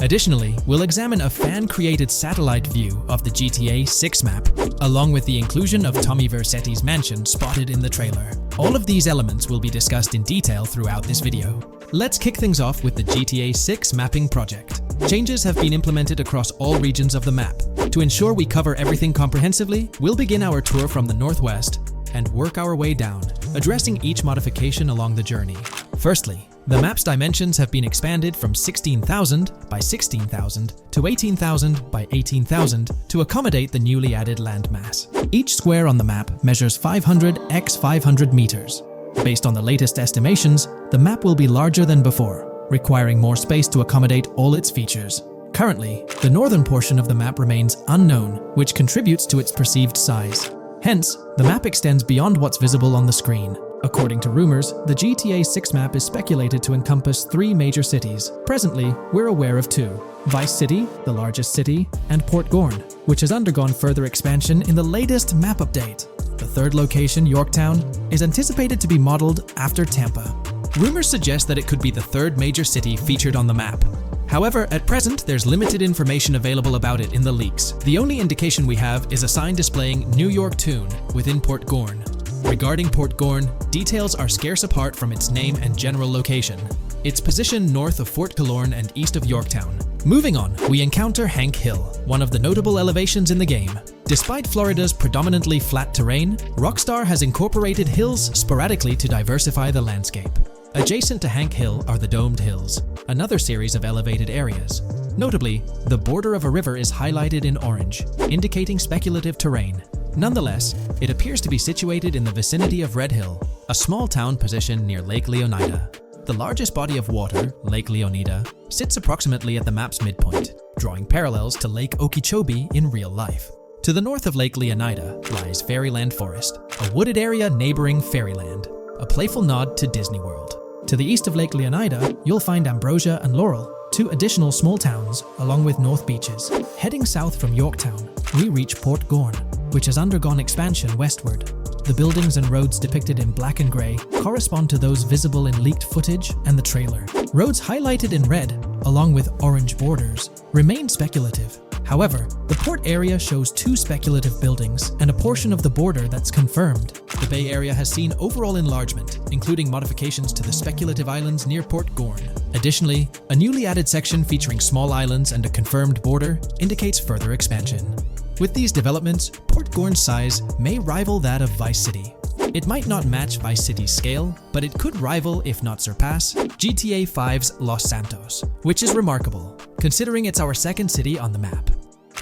Additionally, we'll examine a fan-created satellite view of the GTA 6 map, along with the inclusion of Tommy Vercetti's mansion spotted in the trailer. All of these elements will be discussed in detail throughout this video. Let's kick things off with the GTA 6 mapping project. Changes have been implemented across all regions of the map. To ensure we cover everything comprehensively, we'll begin our tour from the northwest and work our way down, addressing each modification along the journey. Firstly, the map's dimensions have been expanded from 16,000 by 16,000 to 18,000 by 18,000 to accommodate the newly added landmass. Each square on the map measures 500 x 500 meters. Based on the latest estimations, the map will be larger than before, requiring more space to accommodate all its features. Currently, the northern portion of the map remains unknown, which contributes to its perceived size. Hence, the map extends beyond what's visible on the screen. According to rumors, the GTA 6 map is speculated to encompass 3 major cities. Presently, we're aware of 2. Vice City, the largest city, and Port Gorn, which has undergone further expansion in the latest map update. The third location, Yorktown, is anticipated to be modeled after Tampa. Rumors suggest that it could be the 3rd major city featured on the map. However, at present, there's limited information available about it in the leaks. The only indication we have is a sign displaying New York Tune within Port Gorn. Regarding Port Gorn, details are scarce apart from its name and general location. It's positioned north of Fort Killorn and east of Yorktown. Moving on, we encounter Hank Hill, one of the notable elevations in the game. Despite Florida's predominantly flat terrain, Rockstar has incorporated hills sporadically to diversify the landscape. Adjacent to Hank Hill are the Domed Hills, another series of elevated areas. Notably, the border of a river is highlighted in orange, indicating speculative terrain. Nonetheless, it appears to be situated in the vicinity of Red Hill, a small town positioned near Lake Leonida. The largest body of water, Lake Leonida, sits approximately at the map's midpoint, drawing parallels to Lake Okeechobee in real life. To the north of Lake Leonida lies Fairyland Forest, a wooded area neighboring Fairyland, a playful nod to Disney World. To the east of Lake Leonida, you'll find Ambrosia and Laurel, 2 additional small towns, along with North Beaches. Heading south from Yorktown, we reach Port Gorn, which has undergone expansion westward. The buildings and roads depicted in black and grey correspond to those visible in leaked footage and the trailer. Roads highlighted in red, along with orange borders, remain speculative. However, the port area shows 2 speculative buildings and a portion of the border that's confirmed. The Bay Area has seen overall enlargement, including modifications to the speculative islands near Port Gorn. Additionally, a newly added section featuring small islands and a confirmed border indicates further expansion. With these developments, Port Gorn's size may rival that of Vice City. It might not match Vice City's scale, but it could rival, if not surpass, GTA 5's Los Santos, which is remarkable, considering it's our 2nd city on the map.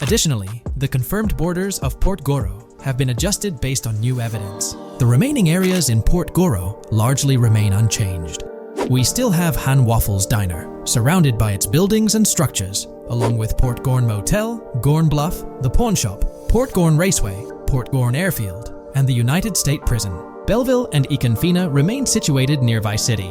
Additionally, the confirmed borders of Port Goro have been adjusted based on new evidence. The remaining areas in Port Goro largely remain unchanged. We still have Han Waffles Diner, surrounded by its buildings and structures, along with Port Gorn Motel, Gorn Bluff, the Pawn Shop, Port Gorn Raceway, Port Gorn Airfield, and the United State Prison. Belleville and Econfina remain situated near Vice City.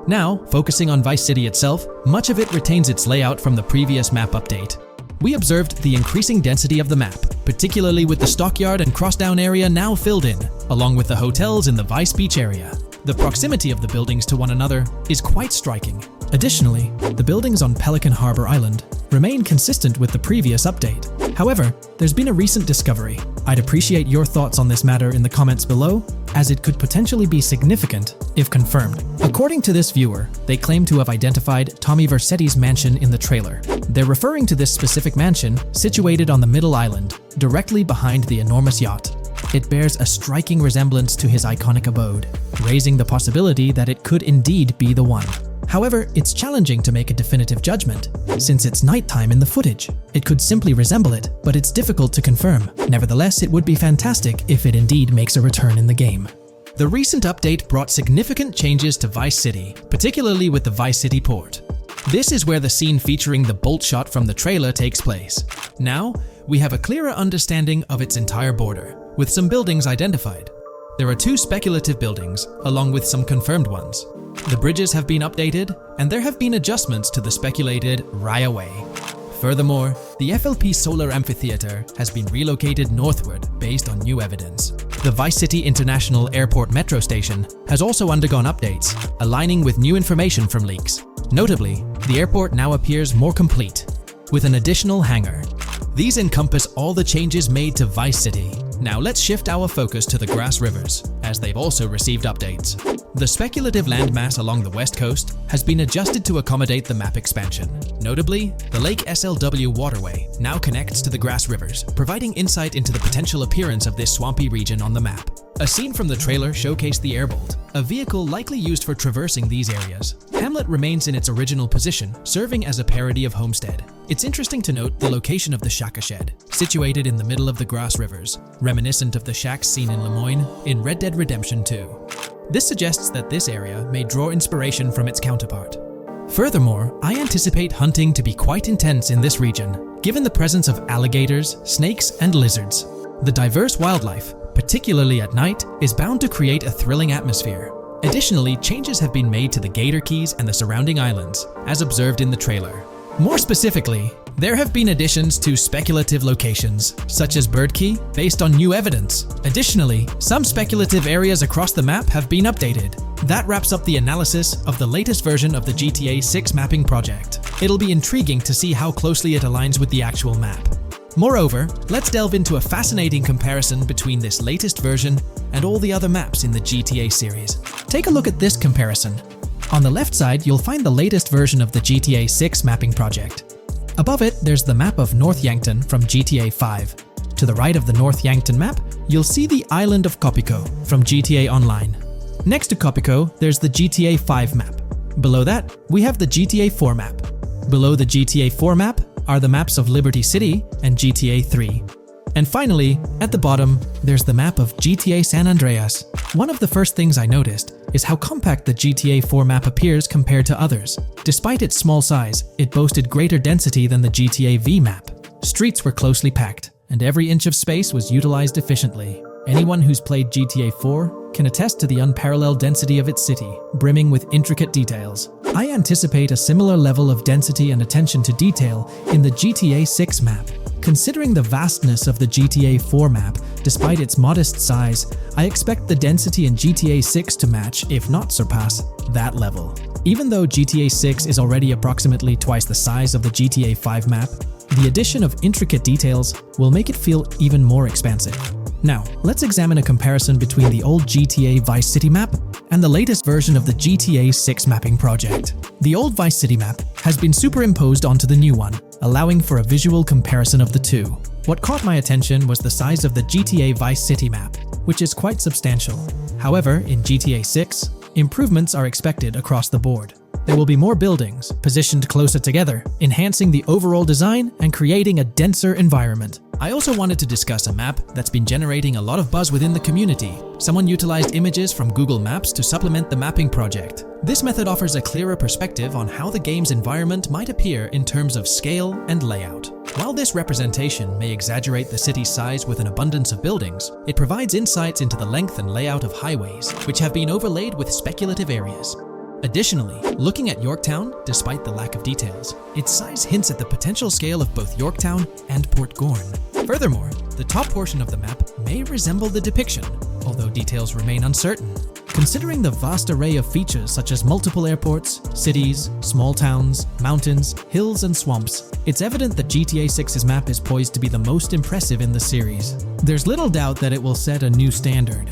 Now, focusing on Vice City itself, much of it retains its layout from the previous map update. We observed the increasing density of the map, particularly with the Stockyard and Crossdown area now filled in, along with the hotels in the Vice Beach area. The proximity of the buildings to one another is quite striking. Additionally, the buildings on Pelican Harbor Island remain consistent with the previous update. However, there's been a recent discovery. I'd appreciate your thoughts on this matter in the comments below, as it could potentially be significant if confirmed. According to this viewer, they claim to have identified Tommy Vercetti's mansion in the trailer. They're referring to this specific mansion situated on the middle island, directly behind the enormous yacht. It bears a striking resemblance to his iconic abode, raising the possibility that it could indeed be the one. However, it's challenging to make a definitive judgment, since it's nighttime in the footage. It could simply resemble it, but it's difficult to confirm. Nevertheless, it would be fantastic if it indeed makes a return in the game. The recent update brought significant changes to Vice City, particularly with the Vice City port. This is where the scene featuring the bolt shot from the trailer takes place. Now, we have a clearer understanding of its entire border, with some buildings identified. There are 2 speculative buildings, along with some confirmed ones. The bridges have been updated, and there have been adjustments to the speculated Raya Way. Furthermore, the FLP Solar Amphitheater has been relocated northward based on new evidence. The Vice City International Airport metro station has also undergone updates, aligning with new information from leaks. Notably, the airport now appears more complete, with an additional hangar. These encompass all the changes made to Vice City. Now let's shift our focus to the Grass Rivers, as they've also received updates. The speculative landmass along the west coast has been adjusted to accommodate the map expansion. Notably, the Lake SLW waterway now connects to the Grass Rivers, providing insight into the potential appearance of this swampy region on the map. A scene from the trailer showcased the Airbolt, a vehicle likely used for traversing these areas. Hamlet remains in its original position, serving as a parody of Homestead. It's interesting to note the location of the Shaka Shed, situated in the middle of the Grass Rivers, reminiscent of the shacks seen in Lemoyne in Red Dead Redemption 2. This suggests that this area may draw inspiration from its counterpart. Furthermore, I anticipate hunting to be quite intense in this region, given the presence of alligators, snakes, and lizards. The diverse wildlife, particularly at night, is bound to create a thrilling atmosphere. Additionally, changes have been made to the Gator Keys and the surrounding islands, as observed in the trailer. More specifically, there have been additions to speculative locations, such as Bird Key, based on new evidence. Additionally, some speculative areas across the map have been updated. That wraps up the analysis of the latest version of the GTA 6 mapping project. It'll be intriguing to see how closely it aligns with the actual map. Moreover, let's delve into a fascinating comparison between this latest version and all the other maps in the GTA series. Take a look at this comparison. On the left side, you'll find the latest version of the GTA 6 mapping project. Above it, there's the map of North Yankton from GTA 5. To the right of the North Yankton map, you'll see the island of Copico from GTA Online. Next to Copico, there's the GTA 5 map. Below that, we have the GTA 4 map. Below the GTA 4 map are the maps of Liberty City and GTA 3. And finally, at the bottom, there's the map of GTA San Andreas. One of the first things I noticed is how compact the GTA 4 map appears compared to others. Despite its small size, it boasted greater density than the GTA V map. Streets were closely packed, and every inch of space was utilized efficiently. Anyone who's played GTA 4 can attest to the unparalleled density of its city, brimming with intricate details. I anticipate a similar level of density and attention to detail in the GTA 6 map. Considering the vastness of the GTA 4 map, despite its modest size, I expect the density in GTA 6 to match, if not surpass, that level. Even though GTA 6 is already approximately twice the size of the GTA 5 map, the addition of intricate details will make it feel even more expansive. Now, let's examine a comparison between the old GTA Vice City map and the latest version of the GTA 6 mapping project. The old Vice City map has been superimposed onto the new one, allowing for a visual comparison of the two. What caught my attention was the size of the GTA Vice City map, which is quite substantial. However, in GTA 6, improvements are expected across the board. There will be more buildings, positioned closer together, enhancing the overall design and creating a denser environment. I also wanted to discuss a map that's been generating a lot of buzz within the community. Someone utilized images from Google Maps to supplement the mapping project. This method offers a clearer perspective on how the game's environment might appear in terms of scale and layout. While this representation may exaggerate the city's size with an abundance of buildings, it provides insights into the length and layout of highways, which have been overlaid with speculative areas. Additionally, looking at Yorktown, despite the lack of details, its size hints at the potential scale of both Yorktown and Port Gorn. Furthermore, the top portion of the map may resemble the depiction, although details remain uncertain. Considering the vast array of features such as multiple airports, cities, small towns, mountains, hills, and swamps, it's evident that GTA 6's map is poised to be the most impressive in the series. There's little doubt that it will set a new standard.